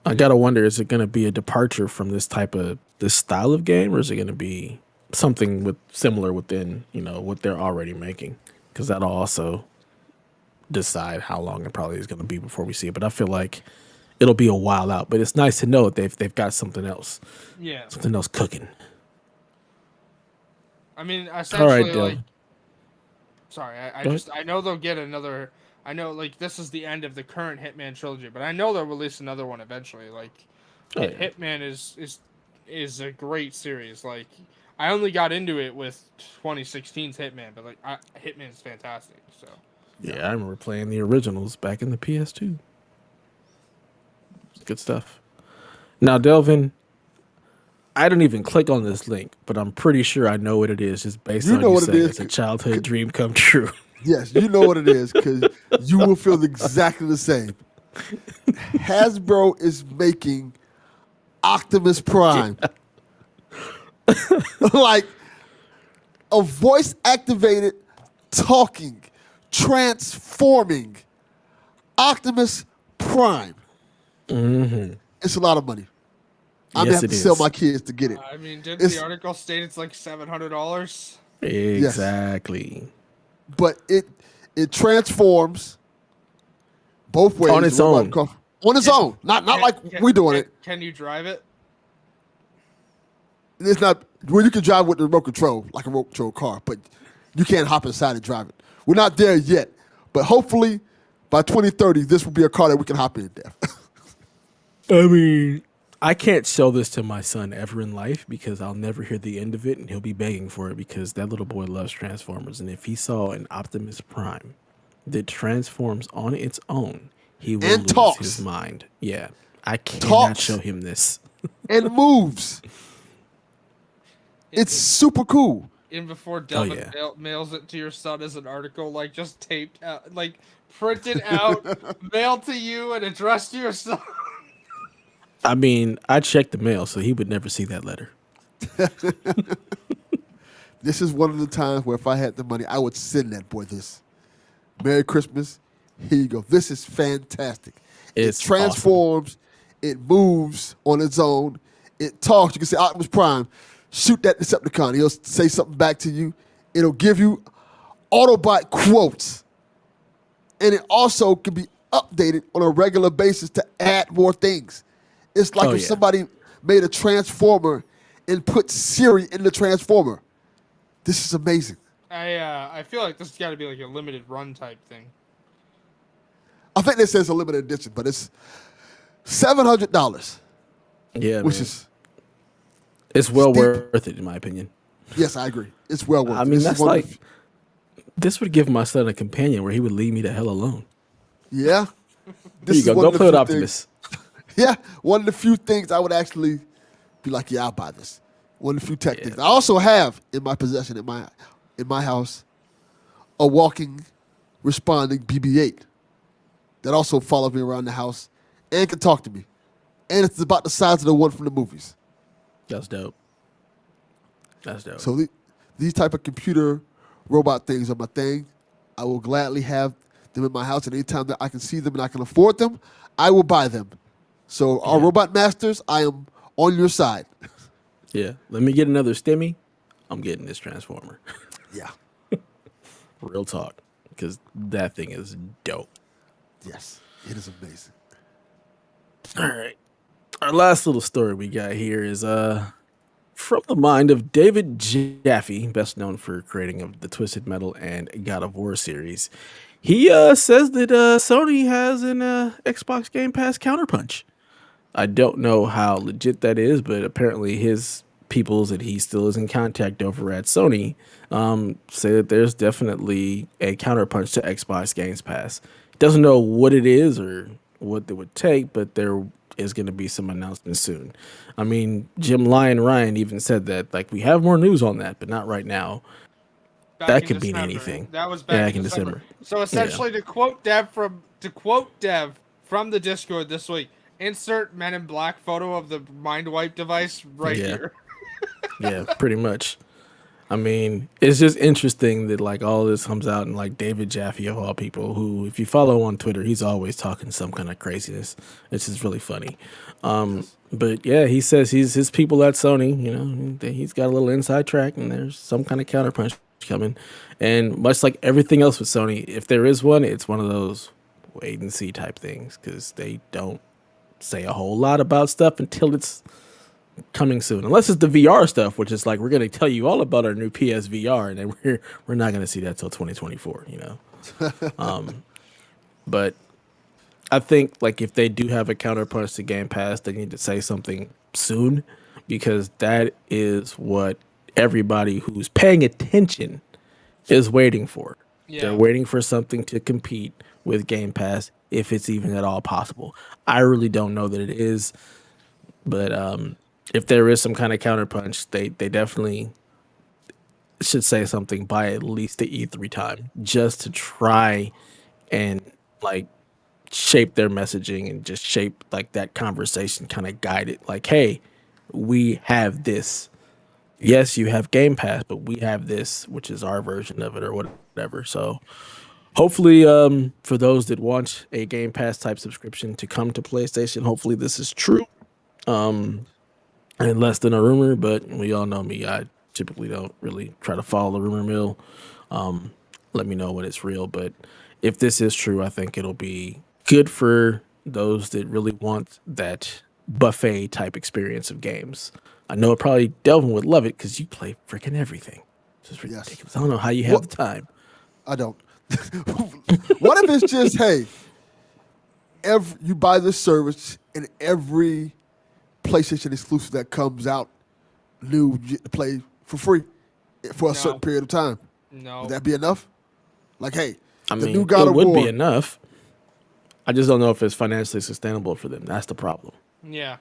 I gotta wonder, is it gonna be a departure from this style of game, or is it gonna be something similar within, what they're already making? Because that'll also decide how long it probably is gonna be before we see it. But I feel like it'll be a while out. But it's nice to know that they've got something else. Yeah. Something else cooking. I mean, essentially, all right, sorry, I know they'll get another. I know, this is the end of the current Hitman trilogy, but I know they'll release another one eventually. Hitman is a great series. I only got into it with 2016's Hitman, but Hitman is fantastic. So. Yeah, I remember playing the originals back in the PS2. Good stuff. Now, Delvin, I don't even click on this link, but I'm pretty sure I know what it is, just based on you saying it's a childhood dream come true. Yes, you know what it is, because you will feel exactly the same. Hasbro is making Optimus Prime. A voice-activated, talking, transforming Optimus Prime. Mm-hmm. It's a lot of money. I'm going to have to sell my kids to get it. I mean, didn't the article state it's $700? Exactly. Yes. But it transforms both ways. On its own. On its own. Not we're doing it. Can you drive it? It's not you can drive with the remote control, like a remote control car, but you can't hop inside and drive it. We're not there yet. But hopefully by 2030, this will be a car that we can hop in there. I mean, I can't show this to my son ever in life because I'll never hear the end of it, and he'll be begging for it because that little boy loves Transformers. And if he saw an Optimus Prime that transforms on its own, he will lose his mind. Yeah, I cannot show him this. And moves. It's super cool. Even before Delvin mails it to your son as an article, just taped out, printed out, mailed to you, and addressed to your son. I mean, I checked the mail, so he would never see that letter. This is one of the times where if I had the money, I would send that boy this. Merry Christmas. Here you go. This is fantastic. It transforms. Awesome. It moves on its own. It talks. You can say Optimus Prime, shoot that Decepticon. He'll say something back to you. It'll give you Autobot quotes. And it also can be updated on a regular basis to add more things. It's like Oh, if yeah. somebody made a transformer and put Siri in the transformer. This is amazing. I feel like this has got to be like a limited run type thing. I think this says a limited edition, but it's $700, Yeah, which man. is It's well steep. worth it, in my opinion. Yes, I agree. It's well worth I it. mean, This is that's one of like, this would give my son a companion where he would leave me the hell alone. yeah. Here This you is go. one Go of the play with few Optimus. things. Yeah, one of the few things I would actually be like, yeah, I'll buy this. One of the few tech Yeah. things. I also have in my possession in my house a walking, responding BB-8 that also follows me around the house and can talk to me, and it's about the size of the one from the movies. That's dope. That's dope. So these type of computer robot things are my thing. I will gladly have them in my house, and anytime that I can see them and I can afford them, I will buy them. So our Yeah. robot masters, I am on your side. Yeah. Let me get another stimmy. I'm getting this transformer. Yeah. Real talk. Because that thing is dope. Yes. It is amazing. All right. Our last little story we got here is from the mind of David Jaffe, best known for creating of the Twisted Metal and God of War series. He says that Sony has an Xbox Game Pass counterpunch. I don't know how legit that is, but apparently his peoples that he still is in contact over at Sony say that there's definitely a counterpunch to Xbox Games Pass. Doesn't know what it is or what it would take, but there is going to be some announcement soon. I mean, Jim Lyon Ryan even said that, like, we have more news on that, but not right now. Back That in could mean December. anything. That was back in December. So essentially, to quote Dev from the Discord this week, insert Men in Black photo of the mind wipe device right Yeah. here. Yeah, pretty much. I mean, it's just interesting that like all this comes out and like David Jaffe of all people, who if you follow on Twitter, he's always talking some kind of craziness. It's just really funny. But yeah, he says his people at Sony, you know, he's got a little inside track and there's some kind of counterpunch coming. And much like everything else with Sony, if there is one, it's one of those wait and see type things because they don't say a whole lot about stuff until it's coming soon, unless it's the VR stuff, which is like we're going to tell you all about our new PSVR, and then we're not going to see that till 2024. You know, but I think like if they do have a counterpunch to Game Pass, they need to say something soon because that is what everybody who's paying attention is waiting for. Yeah. They're waiting for something to compete with Game Pass if it's even at all possible. I really don't know that it is, but if there is some kind of counterpunch, they definitely should say something by at least the E3 time, just to try and like shape their messaging and just shape like that conversation, kind of guide it. Like, hey, we have this. Yes, you have Game Pass, but we have this, which is our version of it or whatever. So hopefully, for those that want a Game Pass type subscription to come to PlayStation, hopefully this is true. And less than a rumor, but we all know me. I typically don't really try to follow the rumor mill. Let me know when it's real. But if this is true, I think it'll be good for those that really want that buffet type experience of games. I know probably Delvin would love it because you play freaking everything. It's just Yes. ridiculous. I don't know how you have What- the time. I don't. What if it's just, hey, you buy this service and every PlayStation exclusive that comes out new, you get to play for free for a certain period of time? No. Would that be enough? Like, hey, I the mean, new God it of would War. be enough. I just don't know if it's financially sustainable for them. That's the problem. Yeah.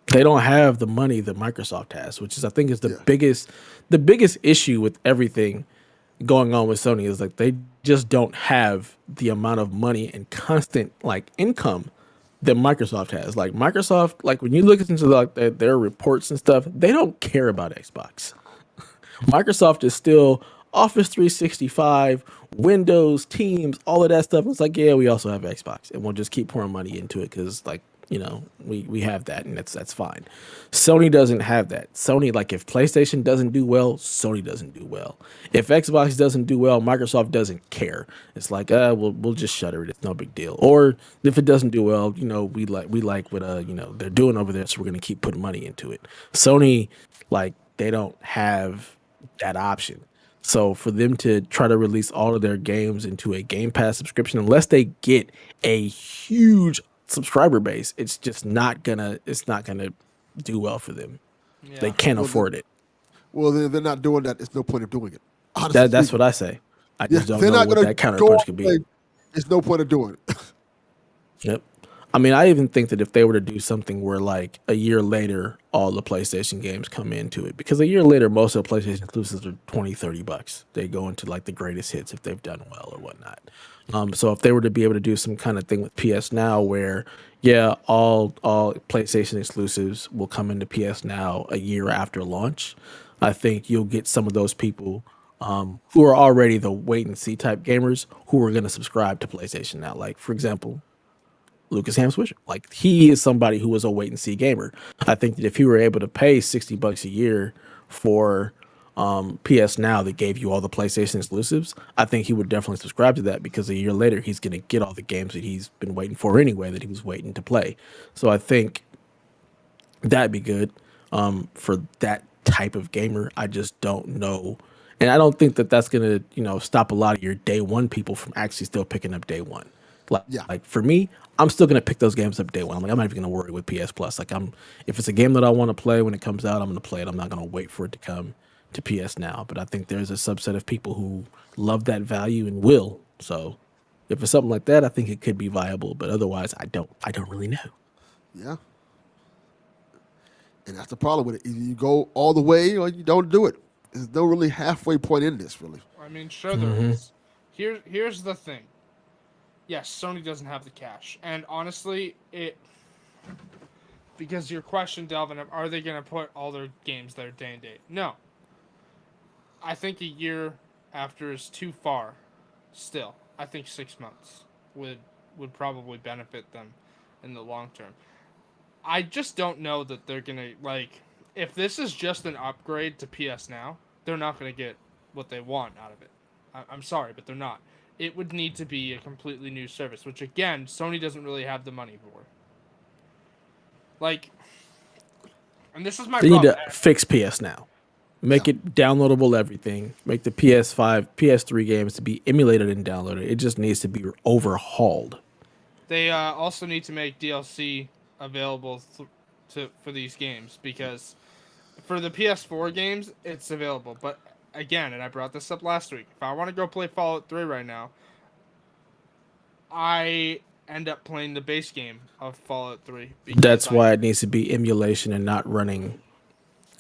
They don't have the money that Microsoft has, which is I think is Yeah. the biggest issue with everything going on with Sony is like they just don't have the amount of money and constant like income that Microsoft has. Like Microsoft, like when you look into like their reports and stuff, they don't care about Xbox. Microsoft is still Office 365, Windows, Teams, all of that stuff. It's like, yeah, we also have Xbox, and we'll just keep pouring money into it because like You know, we have that, and that's fine. Sony doesn't have that. Sony, like, if PlayStation doesn't do well, Sony doesn't do well. If Xbox doesn't do well, Microsoft doesn't care. It's like, we'll just shutter it. It's no big deal. Or if it doesn't do well, you know, we like what they're doing over there, so we're gonna keep putting money into it. Sony, like, they don't have that option. So for them to try to release all of their games into a Game Pass subscription, unless they get a huge subscriber base, it's not gonna do well for them. They Yeah. can't Well, afford it. then they're not doing that. There's no point of doing it. Honestly That's what speaking, I say. I yeah, just don't they're know not what going that to go all counterpunch could the be. way. There's no point of doing it. Yep. I mean, I even think that if they were to do something where, like, a year later, all the PlayStation games come into it, because a year later, most of the PlayStation exclusives are 20, $30. They go into, like, the greatest hits if they've done well or whatnot. So if they were to be able to do some kind of thing with PS Now where, yeah, all PlayStation exclusives will come into PS Now a year after launch, I think you'll get some of those people who are already the wait and see type gamers who are going to subscribe to PlayStation Now. Like, for example, Lucas Ham Swisher. Like, he is somebody who was a wait and see gamer. I think that if he were able to pay $60 a year for PS Now that gave you all the PlayStation exclusives, I think he would definitely subscribe to that, because a year later he's going to get all the games that he's been waiting for anyway, that he was waiting to play. So I think that'd be good for that type of gamer. I just don't know. And I don't think that that's going to, stop a lot of your day one people from actually still picking up day one. Like, Yeah, like for me, I'm still going to pick those games up day one. I'm not even going to worry with PS Plus. Like, if it's a game that I want to play when it comes out, I'm going to play it. I'm not going to wait for it to come to PS Now. But I think there's a subset of people who love that value and will. So if it's something like that, I think it could be viable. But otherwise, I don't really know. yeah. And that's the problem with it. Either you go all the way or you don't do it. There's no really halfway point in this, really. I mean, sure there is. Here's the thing. Yes, Sony doesn't have the cash, and honestly, because your question, Delvin, are they going to put all their games there day and date? No. I think a year after is too far. Still, I think 6 months would probably benefit them in the long term. I just don't know that they're gonna, like, if this is just an upgrade to PS Now, they're not gonna get what they want out of it. I'm sorry, but they're not. It would need to be a completely new service, which, again, Sony doesn't really have the money for. Like, and this is my They need problem. to fix PS Now. Make Yeah. it downloadable, everything. Make the PS5, PS3 games to be emulated and downloaded. It just needs to be overhauled. They also need to make DLC available for these games, because for the PS4 games, it's available. But again, and I brought this up last week, if I want to go play Fallout 3 right now, I end up playing the base game of Fallout 3. That's why it needs to be emulation and not running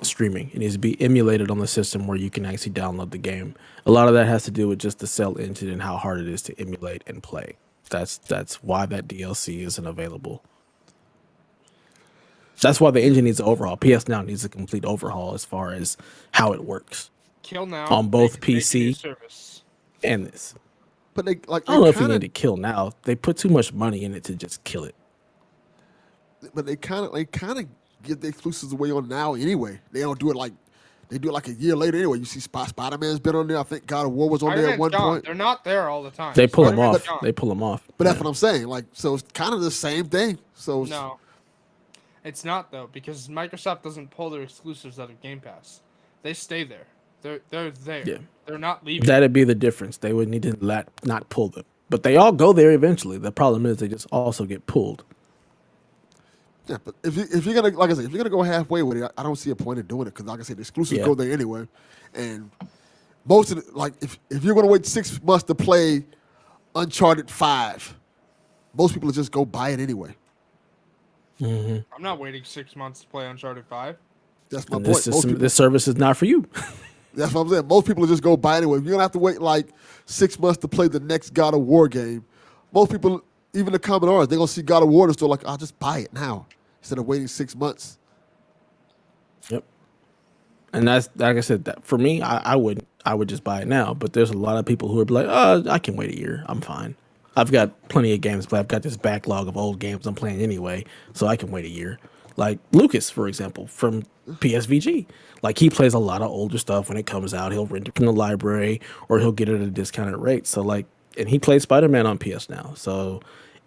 streaming. It needs to be emulated on the system where you can actually download the game. A lot of that has to do with just the cell engine and how hard it is to emulate and play. That's why that DLC isn't available. That's why the engine needs an overhaul. PS Now needs a complete overhaul as far as how it works Kill now on both make a new PC service. and this. But I don't know if we need to kill now. They put too much money in it to just kill it. but they kind of give the exclusives away on now anyway. They don't do it like they do it like a year later anyway. You see, Spider-Man's been on there. I think God of War was on there at one point. They're not there all the time. They pull them Spider-Man's off. gone. They pull them off. But that's what I'm saying. Like, so it's kind of the same thing. So No, it's not, though, because Microsoft doesn't pull their exclusives out of Game Pass. They stay there. They're there. Yeah. They're not leaving. That'd be the difference. They would need to not pull them. But they all go there eventually. The problem is they just also get pulled. yeah, but if you're gonna, like I said, if you're gonna go halfway with it, I don't see a point in doing it because, like I said, the exclusives Yeah. go there anyway. And most of the, like, if you're gonna wait 6 months to play Uncharted 5, most people will just go buy it anyway. I'm not waiting 6 months to play Uncharted 5. That's my And point. this service is not for you. That's what I'm saying. Most people will just go buy it anyway. If you're gonna have to wait like 6 months to play the next God of War game, most people, even the Commodores, they're gonna see God of War and still like, I'll just buy it now instead of waiting 6 months. Yep. And that's, like I said, that for me, I would just buy it now. But there's a lot of people who would be like, oh, I can wait a year. I'm fine. I've got plenty of games, but I've got this backlog of old games I'm playing anyway, so I can wait a year. Like Lucas, for example, from PSVG. Like he plays a lot of older stuff when it comes out. He'll rent it from the library or he'll get it at a discounted rate. So like, and he plays Spider Man on PS now. So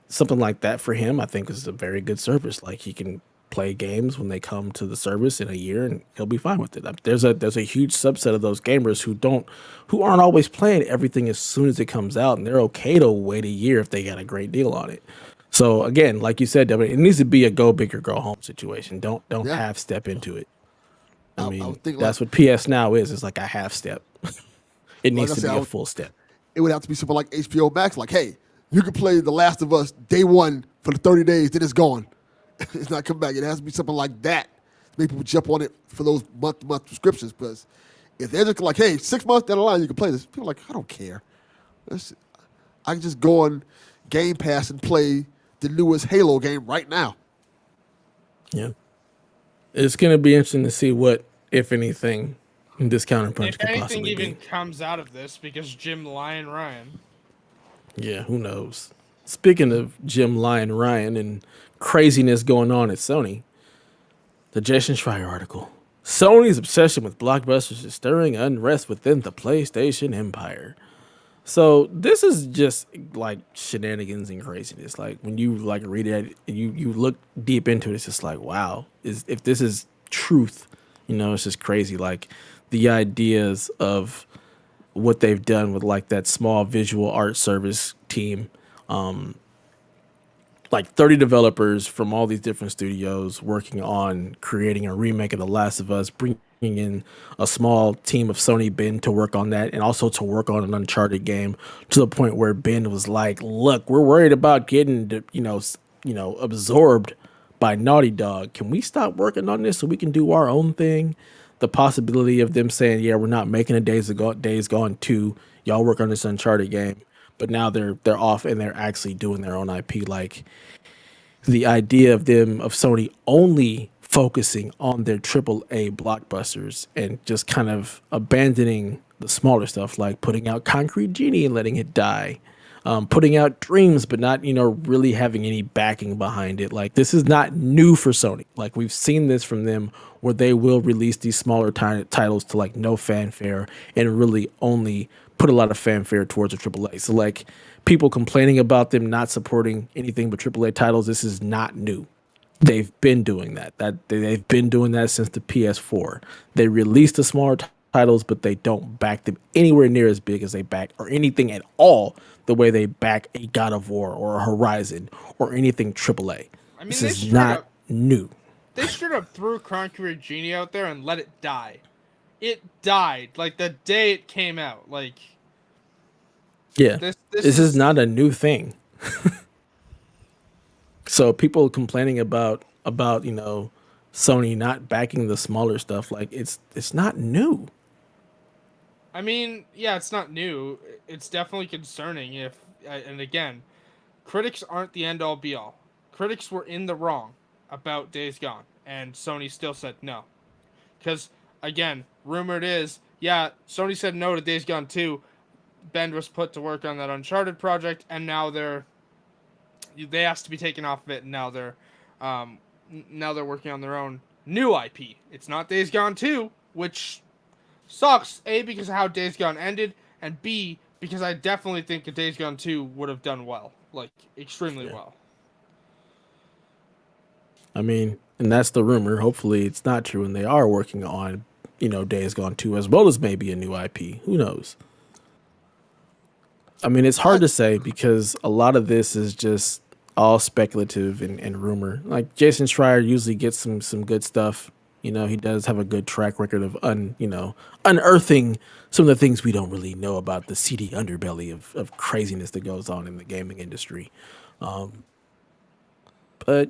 something like that for him, I think is a very good service. Like he can play games when they come to the service in a year and he'll be fine with it. There's a huge subset of those gamers who aren't always playing everything as soon as it comes out, and they're okay to wait a year if they got a great deal on it. So again, like you said, Devin, it needs to be a go big or go home situation. Don't Yeah, half step into it. I I mean, would think that's what PS Now is. It's like a half step. It like needs I to said, be a full step. it would have to be something like HBO Max. Like, hey, you can play The Last of Us day one for the 30 days, then it's gone. It's not coming back. It has to be something like that to make people jump on it for those month-to-month subscriptions. Because if they're just like, hey, 6 months down the line you can play this, people are like, I don't care. I can just go on Game Pass and play the newest Halo game right now. Yeah. It's going to be interesting to see what, if anything, this counterpunch If could anything possibly even be. comes out of this, because Jim Lion Ryan. Yeah, who knows? Speaking of Jim Lion Ryan and craziness going on at Sony, the Jason Schrier article. Sony's obsession with blockbusters is stirring unrest within the PlayStation empire. So this is just like shenanigans and craziness. Like when you like read it and you look deep into it, it's just like, wow, is if this is truth, it's just crazy. Like the ideas of what they've done with like that small visual art service team, like 30 developers from all these different studios working on creating a remake of The Last of Us, bringing in a small team of Sony Ben to work on that and also to work on an Uncharted game to the point where Ben was like, look, we're worried about getting, absorbed by Naughty Dog. Can we stop working on this so we can do our own thing? The possibility of them saying, yeah, we're not making a Days Gone 2. Y'all work on this Uncharted game. But now they're off and they're actually doing their own IP. Like the idea of Sony only focusing on their AAA blockbusters and just kind of abandoning the smaller stuff, like putting out Concrete Genie and letting it die, putting out Dreams, but not, really having any backing behind it. Like this is not new for Sony. Like we've seen this from them where they will release these smaller titles to like no fanfare and really only put a lot of fanfare towards a AAA. So like people complaining about them not supporting anything but AAA titles, this is not new. They've been doing that. They've been doing that since the PS4. They release the smaller titles, but they don't back them anywhere near as big as they back or anything at all the way they back a God of War or a Horizon or anything AAA. I mean, This they is straight not up new. they straight up threw Concrete Genie out there and let it die. It died like the day it came out. Like Yeah, this this is is not a new thing. So people complaining about Sony not backing the smaller stuff, like it's not new. I mean, yeah, it's not new. It's definitely concerning if and again, critics aren't the end all be all. Critics were in the wrong about Days Gone and Sony still said no. Cuz again, rumored is, yeah, Sony said no to Days Gone 2. Ben was put to work on that Uncharted project and now they asked to be taken off of it and um now they're working on their own new IP. It's not Days Gone 2, which sucks, A, because of how Days Gone ended, and B, because I definitely think a Days Gone 2 would have done well. Like, extremely Yeah. well. I mean, and that's the rumor. Hopefully it's not true and they are working on, Days Gone 2 as well as maybe a new IP. Who knows? I mean, it's I, hard to say because a lot of this is just all speculative and rumor. Like Jason Schreier usually gets some good stuff. He does have a good track record of unearthing some of the things we don't really know about the seedy underbelly of craziness that goes on in the gaming industry. But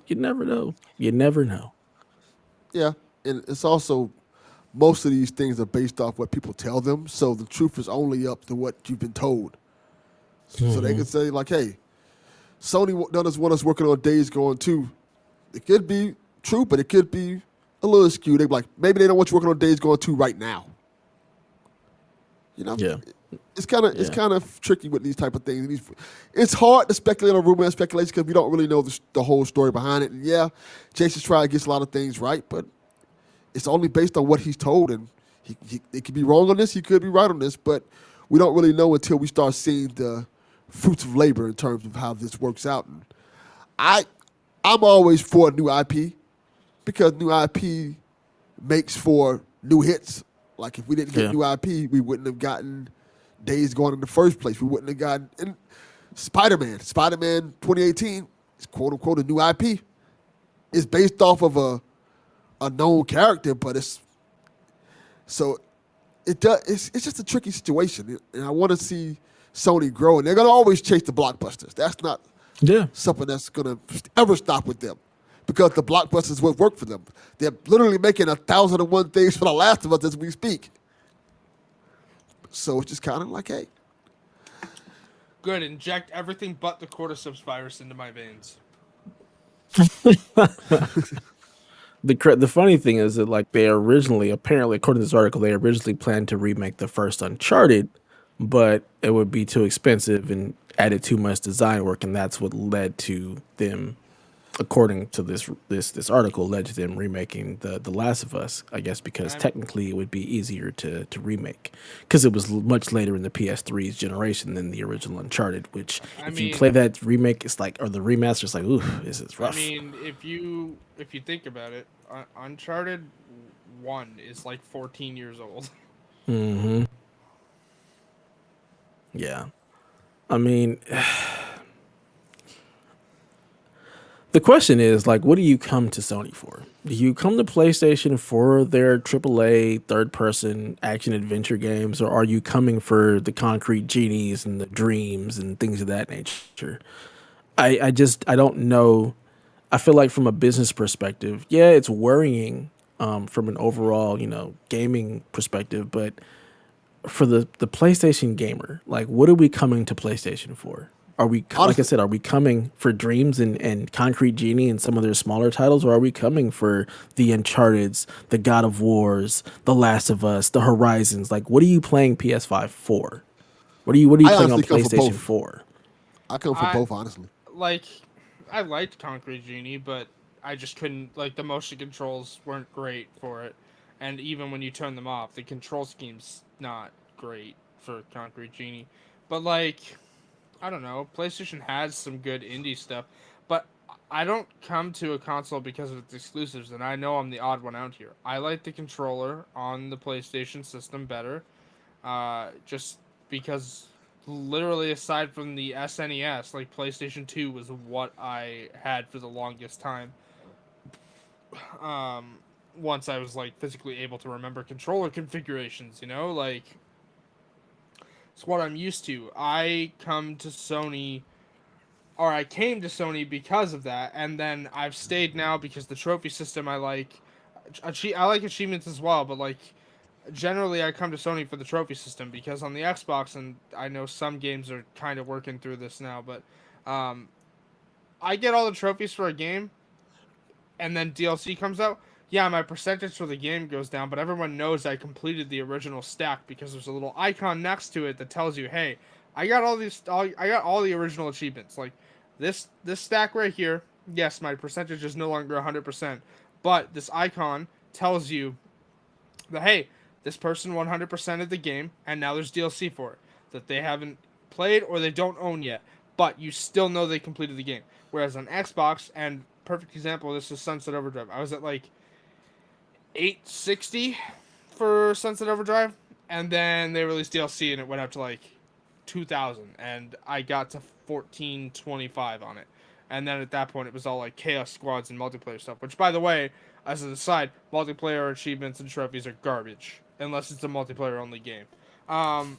you never know. You never know. yeah, and it's also most of these things are based off what people tell them, so the truth is only up to what you've been told. So they can say like, hey, Sony doesn't want us working on Days Gone 2. It could be true, but it could be a little skewed. They be like, maybe they don't want you working on Days Gone 2 right now. You know, Yeah. it's Yeah. kind of tricky with these type of things. It's hard to speculate on rumor and speculation because we don't really know the whole story behind it. And yeah, Jason Schrier gets a lot of things right, but it's only based on what he's told, and he could be wrong on this, he could be right on this, but we don't really know until we start seeing the fruits of labor in terms of how this works out. And I I'm always for new IP because new IP makes for new hits. Like if we didn't get Yeah. new IP, we wouldn't have gotten Days Gone in the first place. We wouldn't have gotten and Spider-Man. Spider-Man 2018 is quote unquote a new IP. It's based off of a known character, but so it does. It's just a tricky situation, and I want to see Sony grow, and they're gonna always chase the blockbusters. That's not Yeah. something that's gonna ever stop with them, because the blockbusters will work for them. They're literally making 1,001 things for The Last of Us as we speak. So it's just kind of like, hey, Good. Inject everything but the cordyceps virus into my veins. The funny thing is that like they originally, apparently according to this article, they originally planned to remake the first Uncharted, but it would be too expensive and added too much design work, and that's what led to them, according to this article, led to them remaking the Last of Us. I guess because I'm, technically it would be easier to remake because it was much later in the PS3's generation than the original Uncharted. Which I if you play mean, that remake, it's like or the remaster, it's like ooh, this is I rough. mean, if you think about it, Uncharted One is like 14 years old. Hmm. Yeah. I mean, the question is like, what do you come to Sony for? Do you come to PlayStation for their AAA third-person action adventure games, or are you coming for the concrete genies and the dreams and things of that nature? I don't know. I feel like from a business perspective, yeah, it's worrying from an overall gaming perspective, but for the PlayStation gamer, like what are we coming to PlayStation for? Are we like I honestly, said, are we coming for Dreams and Concrete Genie and some of their smaller titles, or are we coming for the Uncharted's, the God of Wars, the Last of Us, the Horizons? Like, what are you playing PS5 for? What are you I playing on honestly come for PlayStation both. for? I come for I both, honestly. like, I liked Concrete Genie, but I just couldn't like the motion controls weren't great for it, and even when you turn them off, the control scheme's not great for Concrete Genie. But like, I don't know. PlayStation has some good indie stuff, but I don't come to a console because of its exclusives, and I know I'm the odd one out here. I like the controller on the PlayStation system better, just because literally aside from the SNES, like PlayStation 2 was what I had for the longest time. Um, Once I was like physically able to remember controller configurations, like it's what I'm used to. I came to Sony because of that, and then I've stayed now because the trophy system I like. I like achievements as well, but like generally I come to Sony for the trophy system because on the Xbox, and I know some games are kind of working through this now, but um, I get all the trophies for a game, and then DLC comes out. Yeah, my percentage for the game goes down, but everyone knows I completed the original stack because there's a little icon next to it that tells you, "Hey, I got all the original achievements." Like this stack right here. Yes, my percentage is no longer 100%, but this icon tells you that hey, this person 100% of the game, and now there's DLC for it that they haven't played or they don't own yet, but you still know they completed the game. Whereas on Xbox, and perfect example, this is Sunset Overdrive. I was at like 860 for Sunset Overdrive, and then they released DLC and it went up to like 2000, and I got to 1425 on it. And then at that point, it was all like Chaos Squads and multiplayer stuff. Which, by the way, as an aside, multiplayer achievements and trophies are garbage unless it's a multiplayer only game. Um,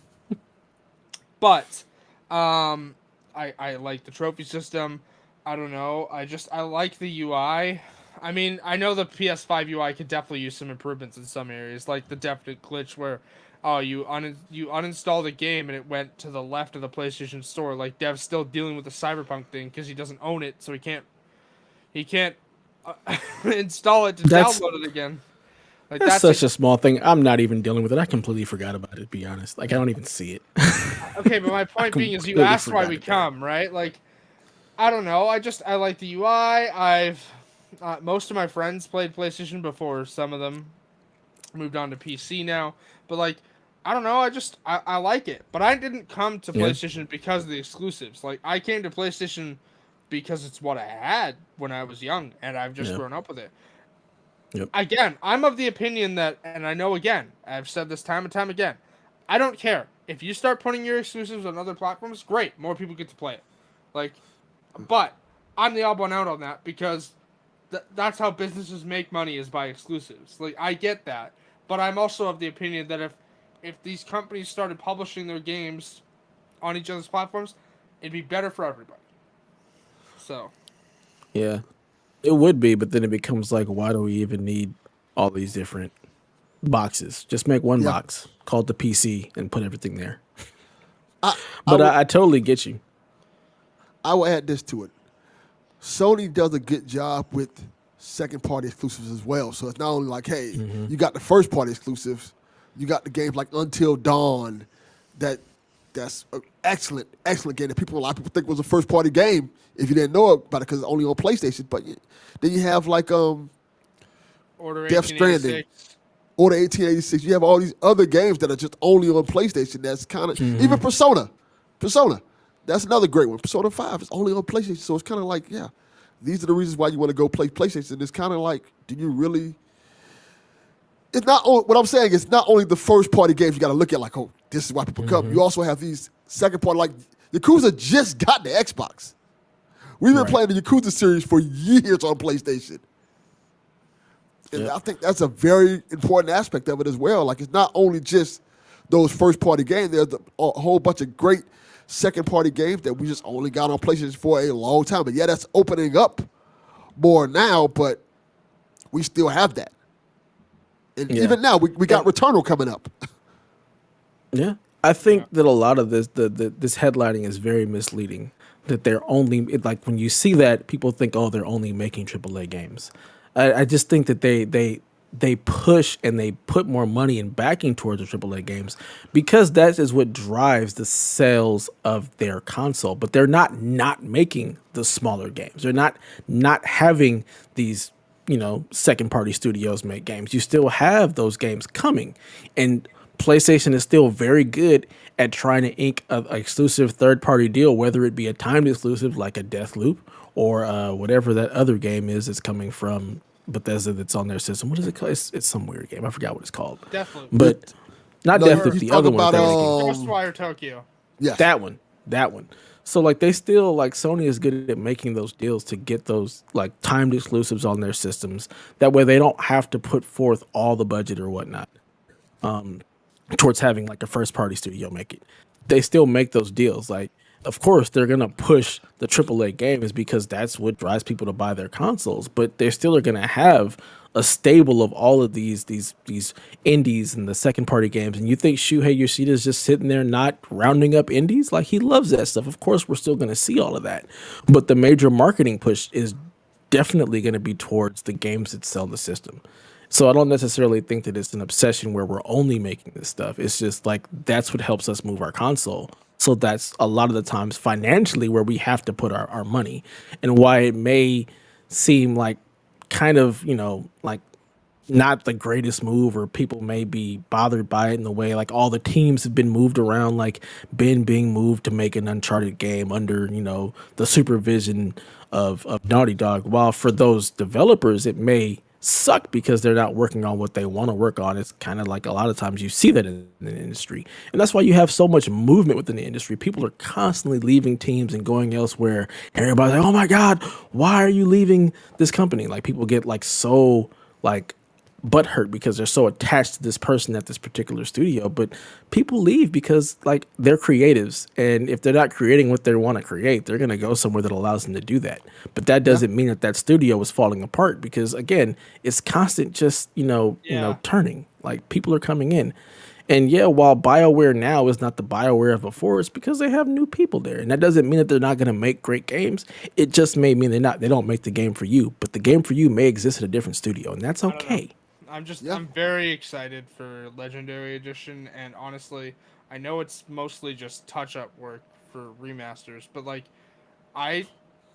but I like the trophy system. I don't know. I like the UI. I mean, I know the PS5 UI could definitely use some improvements in some areas, like the definite glitch where, oh, you uninstall the game and it went to the left of the PlayStation Store. Like Dev's still dealing with the Cyberpunk thing because he doesn't own it, so he can't install it to That's download it again. Like That's that's a such a small thing. I'm not even dealing with it. I completely forgot about it, to be honest. Like, I don't even see it. okay. But my I point being is, you completely asked why forgot we it there. come, right? Like I don't know. I like the UI. I've most of my friends played PlayStation before. Some of them moved on to PC now. But like, I don't know. I like it. But I didn't come to Yeah. PlayStation because of the exclusives. Like I came to PlayStation because it's what I had when I was young, and I've just Yeah. grown up with it. Yep. Again, I'm of the opinion that, and I know again, I've said this time and time again, I don't care if you start putting your exclusives on other platforms. Great, more people get to play it. Like, but I'm the odd one out on that because that's how businesses make money, is by exclusives. Like I get that, but I'm also of the opinion that if these companies started publishing their games on each other's platforms, it'd be better for everybody. So Yeah. It would be, but then it becomes like, why do we even need all these different boxes? Just make one Yeah, box, call it the PC, and put everything there. I I But would I totally get you. I will add this to it. Sony does a good job with second party exclusives as well. So it's not only like, hey, you got the first party exclusives, you got the games like Until Dawn, that that's an excellent game that a lot of people think was a first party game if you didn't know about it because it's only on PlayStation. But then you have like Order Death Stranding, 1886. Order 1886. You have all these other games that are just only on PlayStation. That's kind of even Persona. That's another great one. Persona 5 is only on PlayStation, so it's kind of like, yeah, these are the reasons why you want to go play PlayStation. It's kind of like, do you really? It's not what I'm saying. It's not only the first party games you got to look at. Like, oh, this is why people come. You also have these second party, like Yakuza just got the Xbox. We've been Right. playing the Yakuza series for years on PlayStation. And Yep. I think that's a very important aspect of it as well. Like, it's not only just those first party games. There's a whole bunch of great second party games that we just only got on PlayStation for a long time. But yeah, that's opening up more now, but we still have that. And Yeah. even now, we got And Returnal coming up. yeah, I Yeah. think that a lot of this headlining is very misleading. That they're only like, when you see that, people think, oh, they're only making AAA games. I just think that they push and they put more money and backing towards the AAA games because that is what drives the sales of their console. But they're not making the smaller games. They're not having these, second party studios make games. You still have those games coming, and PlayStation is still very good at trying to ink a exclusive third party deal, whether it be a timed exclusive like a Deathloop or whatever that other game is that's coming from Bethesda that's on their system. What is it called? It's some weird game. I forgot what it's called. Deathloop. But not No, Deathloop, he's the talking other one that about they're making. Ghostwire Tokyo. yes, That one. That one. So like, they still, like, Sony is good at making those deals to get those like timed exclusives on their systems. That way they don't have to put forth all the budget or whatnot towards having like a first party studio make it. They still make those deals. Like, of course, they're gonna push the AAA games because that's what drives people to buy their consoles. But they still are gonna have a stable of all of these indies and the second party games. And you think Shuhei Yoshida is just sitting there not rounding up indies? Like, he loves that stuff. Of course, we're still gonna see all of that. But the major marketing push is definitely going to be towards the games that sell the system. So I don't necessarily think that it's an obsession where we're only making this stuff. It's just like, that's what helps us move our console. So that's a lot of the times financially where we have to put our money, and why it may seem like kind of, like, not the greatest move, or people may be bothered by it in the way like all the teams have been moved around, like Ben being moved to make an Uncharted game under, the supervision of Naughty Dog. While for those developers, it may suck because they're not working on what they want to work on. It's kind of like, a lot of times you see that in the industry. And that's why you have so much movement within the industry. People are constantly leaving teams and going elsewhere. And everybody's like, oh my God, why are you leaving this company? Like, people get like so like butthurt because they're so attached to this person at this particular studio. But people leave because like, they're creatives, and if they're not creating what they want to create, they're going to go somewhere that allows them to do that. But that doesn't mean that studio is falling apart, because again, it's constant, just Yeah. turning. Like, people are coming in. And yeah, while BioWare now is not the BioWare of before, it's because they have new people there. And that doesn't mean that they're not going to make great games. It just may mean they don't make the game for you. But the game for you may exist at a different studio, and that's I don't know. okay. Yeah. I'm very excited for Legendary Edition, and honestly, I know it's mostly just touch up work for remasters, but like I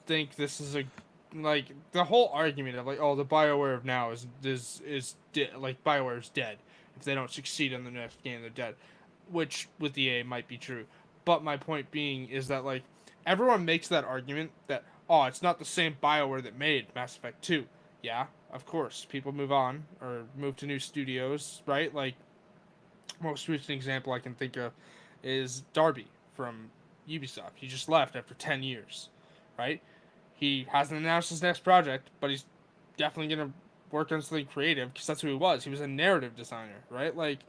think this is a like the whole argument of like, oh, the BioWare of now like BioWare's dead. If they don't succeed in the next game, they're dead, which with EA might be true. But my point being is that like everyone makes that argument that, oh, it's not the same BioWare that made Mass Effect 2. Yeah, of course, people move on or move to new studios, right? Like most recent example I can think of is Darby from Ubisoft. He just left after 10 years, right? He hasn't announced his next project, but he's definitely going to work on something creative because that's who he was. He was a narrative designer, right? Like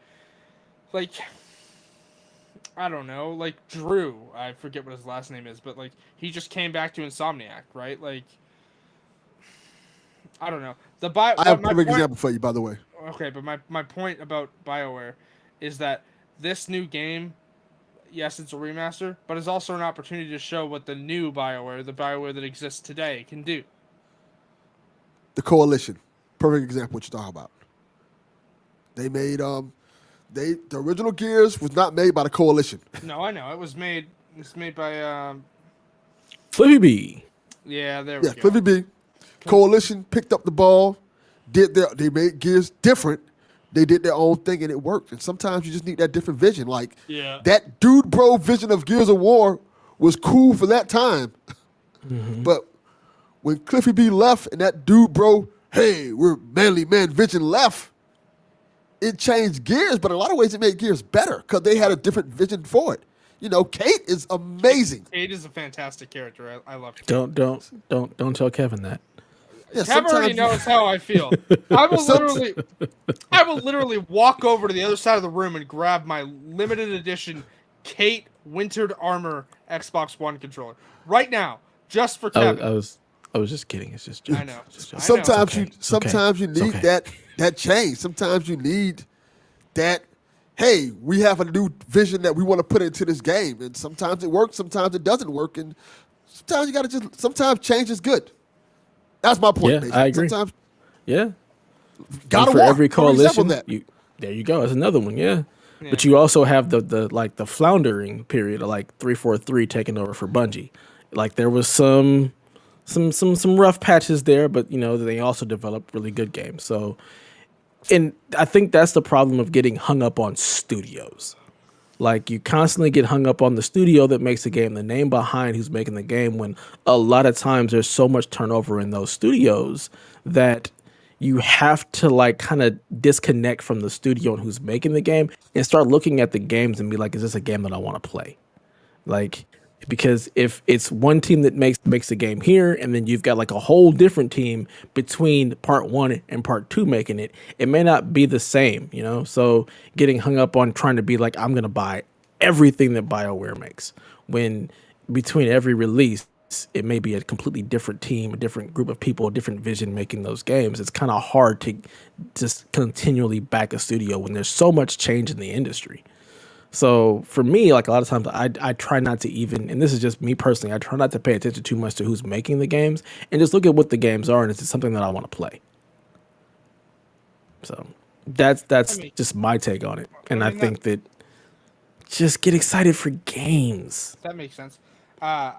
I don't know, like Drew. I forget what his last name is, but like he just came back to Insomniac, right? Like I don't know. I have But a my perfect point. example for you, by the way. Okay, but my point about BioWare is that this new game, yes, it's a remaster, but it's also an opportunity to show what the new BioWare, the BioWare that exists today, can do. The Coalition. Perfect example what you're talking about. They made the original Gears was not made by the Coalition. No, I know it was made. It's made by. Flippy B. Yeah, there we Yeah, go. Cliffy B. Coalition picked up the ball, they made Gears different. They did their own thing and it worked. And sometimes you just need that different vision. Like Yeah. that dude bro vision of Gears of War was cool for that time. But when Cliffy B left and that dude bro, hey, we're manly man vision left, it changed Gears, but in a lot of ways it made Gears better because they had a different vision for it. You know, Kate is amazing. Kate is a fantastic character. I love Kate. Don't tell Kevin that. Yeah, Kev already sometimes knows how I feel. I will Some- literally walk over to the other side of the room and grab my limited edition Kate Wintered Armor Xbox One controller right now, just for Kevin. I was just kidding. It's just I know. Just I know. sometimes okay. you It's okay. sometimes you It's need okay. that change. Sometimes you need that. Hey, we have a new vision that we want to put into this game, and sometimes it works, sometimes it doesn't work, and sometimes you gotta just. Sometimes change is good. That's my point. Yeah, basically. I agree. Sometimes Yeah. gotta And for walk. every For example, coalition, that. there you go. That's another one. Yeah. Yeah. But you also have the floundering period of like 343 taking over for Bungie. Like there was some rough patches there, but you know they also developed really good games. So, and I think that's the problem of getting hung up on studios. Like you constantly get hung up on the studio that makes the game, the name behind who's making the game, when a lot of times there's so much turnover in those studios that you have to like kind of disconnect from the studio and who's making the game and start looking at the games and be like, is this a game that I want to play? Like, because if it's one team that makes the game here, and then you've got like a whole different team between part one and part two making it, it may not be the same, you know. So getting hung up on trying to be like, I'm gonna buy everything that BioWare makes, when between every release it may be a completely different team, a different group of people, a different vision making those games. It's kind of hard to just continually back a studio when there's so much change in the industry. So for me, like a lot of times I try not to even, and this is just me personally, I try not to pay attention too much to who's making the games and just look at what the games are and is it something that I want to play. So that's just my take on it. And I think that just get excited for games. That makes sense. I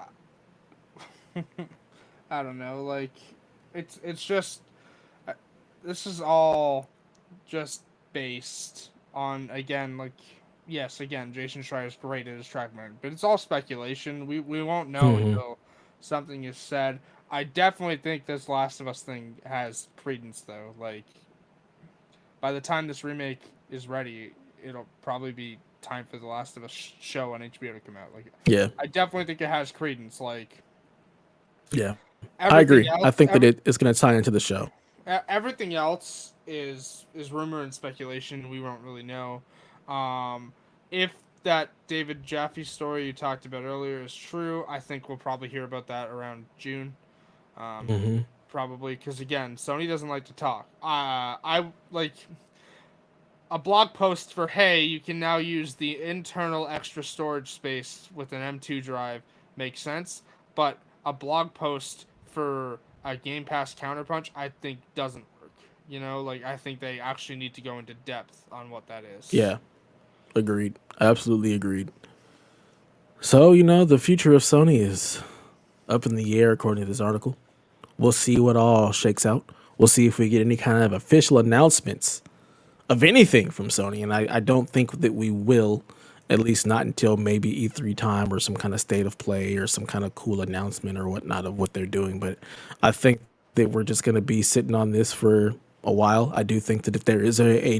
don't know. Like, it's just this is all just based on, again, like, yes, again, Jason Schreier is great at his track record, but it's all speculation. We won't know until something is said. I definitely think this Last of Us thing has credence, though. Like, by the time this remake is ready, it'll probably be time for the Last of Us show on HBO to come out. Like, Yeah. I definitely think it has credence. Like, Yeah. I agree. else, I think that it's going to tie into the show. everything else is rumor and speculation. We won't really know. If that David Jaffe story you talked about earlier is true, I think we'll probably hear about that around June. Probably because, again, Sony doesn't like to talk. I like a blog post for, hey, you can now use the internal extra storage space with an M2 drive makes sense, but a blog post for a Game Pass Counterpunch, I think, doesn't work. You know, like I think they actually need to go into depth on what that is. Yeah, agreed. Absolutely agreed. So, you know, the future of Sony is up in the air, according to this article. We'll see what all shakes out. We'll see if we get any kind of official announcements of anything from Sony. And I don't think that we will, at least not until maybe E3 time or some kind of state of play or some kind of cool announcement or whatnot of what they're doing. But I think that we're just going to be sitting on this for a while. I do think that if there is a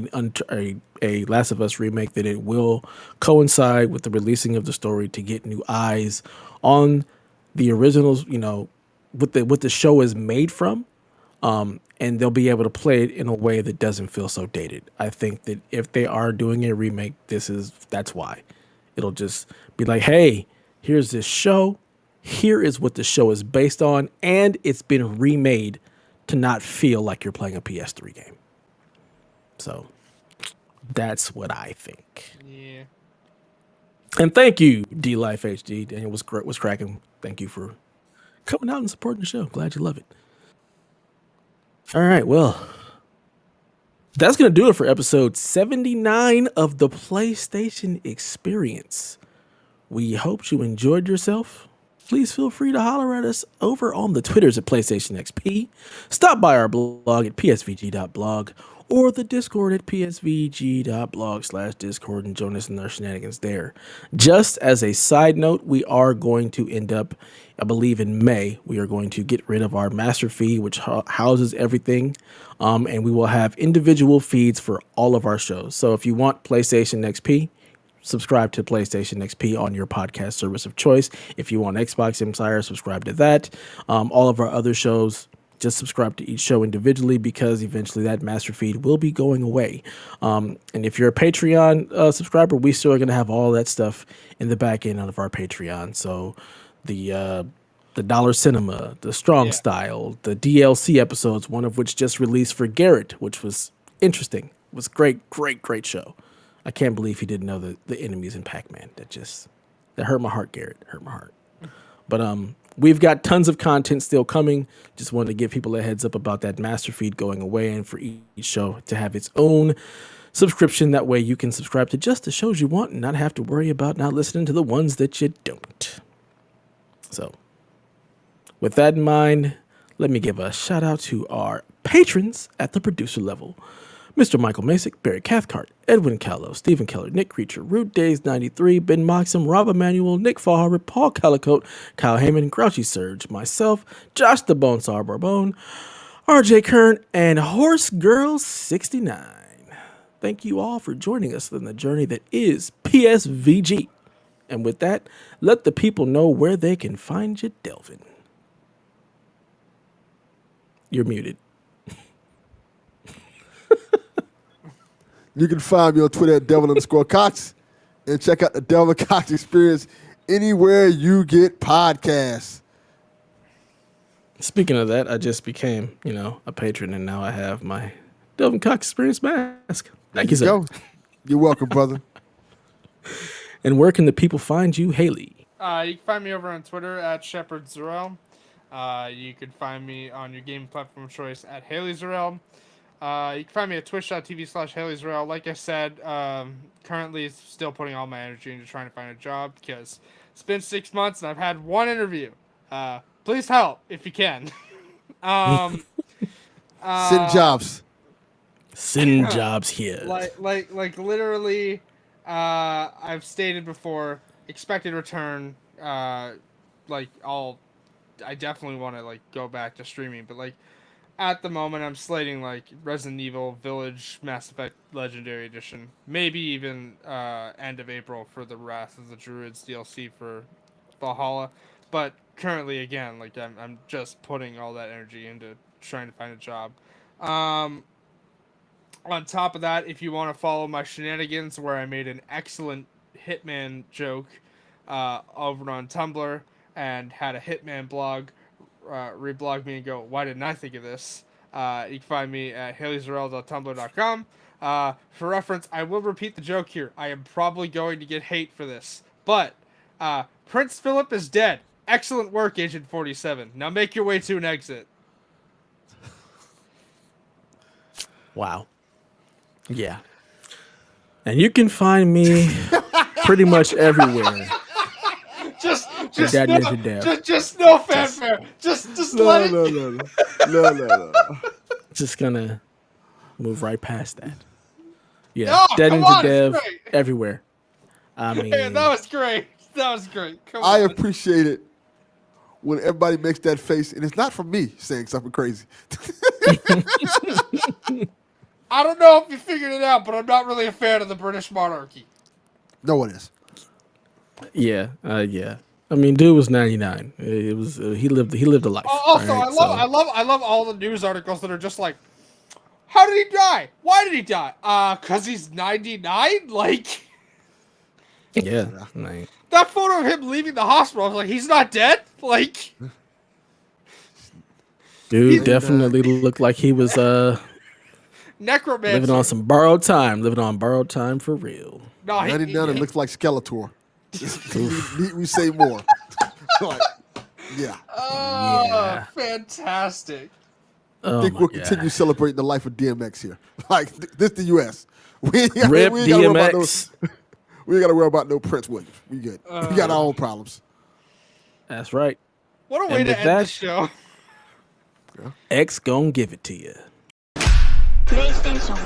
Last of Us remake, that it will coincide with the releasing of the story to get new eyes on the originals, you know, what the show is made from, and they'll be able to play it in a way that doesn't feel so dated. I think that if they are doing a remake, that's why. It'll just be like, hey, here's this show. Here is what the show is based on, and it's been remade to not feel like you're playing a PS3 game. So that's what I think. Yeah. And thank you, D Life HD. Daniel was cracking. Thank you for coming out and supporting the show. Glad you love it. All right, well, that's going to do it for episode 79 of the PlayStation Experience. We hope you enjoyed yourself. Please feel free to holler at us over on the Twitters at PlayStation XP. Stop by our blog at psvg.blog or the Discord at psvg.blog/Discord and join us in our shenanigans there. Just as a side note, we are going to end up, I believe in May, we are going to get rid of our master feed, which houses everything, and we will have individual feeds for all of our shows. So if you want PlayStation XP, subscribe to PlayStation XP on your podcast service of choice. If you want Xbox Insider, subscribe to that. All of our other shows, just subscribe to each show individually because eventually that master feed will be going away. And if you're a Patreon subscriber, we still are going to have all that stuff in the back end of our Patreon. So the Dollar Cinema, the Strong Style, the DLC episodes, one of which just released for Garrett, which was interesting. It was great show. I can't believe he didn't know the enemies in Pac-Man. That hurt my heart, Garrett. Hurt my heart. But we've got tons of content still coming. Just wanted to give people a heads up about that master feed going away and for each show to have its own subscription. That way you can subscribe to just the shows you want and not have to worry about not listening to the ones that you don't. So with that in mind, let me give a shout out to our patrons at the producer level. Mr. Michael Masick, Barry Cathcart, Edwin Callow, Stephen Keller, Nick Creature, Root Days 93, Ben Moxham, Rob Emanuel, Nick Fallharber, Paul Calicote, Kyle Heyman, Grouchy Surge, myself, Josh the Bonesaw Barbone, RJ Kern, and Horse Girl 69. Thank you all for joining us on the journey that is PSVG. And with that, let the people know where they can find you, Delvin. You're muted. You can find me on Twitter at Devil_Cox and check out the Devil Cox Experience anywhere you get podcasts. Speaking of that, I just became, a patron, and now I have my Delvin Cox Experience mask. Thank you, sir. Go. You're welcome, brother. And where can the people find you, Haley? You can find me over on Twitter at ShepardZarel. You can find me on your game platform of choice at HaleyZarel. You can find me at twitch.tv/HaleyZarel. Like I said, currently still putting all my energy into trying to find a job because it's been 6 months and I've had one interview. Please help if you can. Send jobs. Send jobs here. Like literally, I've stated before, expected return. I definitely want to go back to streaming, but at the moment, I'm slating Resident Evil Village, Mass Effect Legendary Edition, maybe even end of April for the Wrath of the Druids DLC for Valhalla. But currently, again, I'm just putting all that energy into trying to find a job. On top of that, if you want to follow my shenanigans, where I made an excellent Hitman joke over on Tumblr and had a Hitman blog reblog me and go, why didn't I think of this? You can find me at haleyzarel.tumblr.com. For reference, I will repeat the joke here. I am probably going to get hate for this. But Prince Philip is dead. Excellent work, Agent 47. Now make your way to an exit. Wow. Yeah. And you can find me pretty much everywhere. Just Dad no, Ninja Dev. just no fanfare. Just let it. No. Just gonna move right past that. Yeah. Oh, Dad come Ninja on, it's Dev great. everywhere. I Yeah, mean, that was great. That was great. Come I on. appreciate it when everybody makes that face, and it's not from me saying something crazy. I don't know if you figured it out, but I'm not really a fan of the British monarchy. No one is. yeah. I mean, dude was 99. It was he lived a life. Also, all right? I love all the news articles that are just like, how did he die? Why did he die? 'Cause he's 99. Like Yeah. Like, that photo of him leaving the hospital. I was like, he's not dead. Like dude definitely looked like he was necromancer. living on some borrowed time. Living on borrowed time for real. No, 99, it looks like Skeletor. Need we say more? Like, yeah. Oh, Yeah. fantastic. Oh I think my we'll God. continue celebrating the life of DMX here. Like, this the U.S. We ain't gotta, Rip we ain't gotta worry about no, DMX. we ain't got to worry about no Prince William. We good. We got our own problems. That's right. What a And way to with end that- the show. X gonna give it to you. PlayStation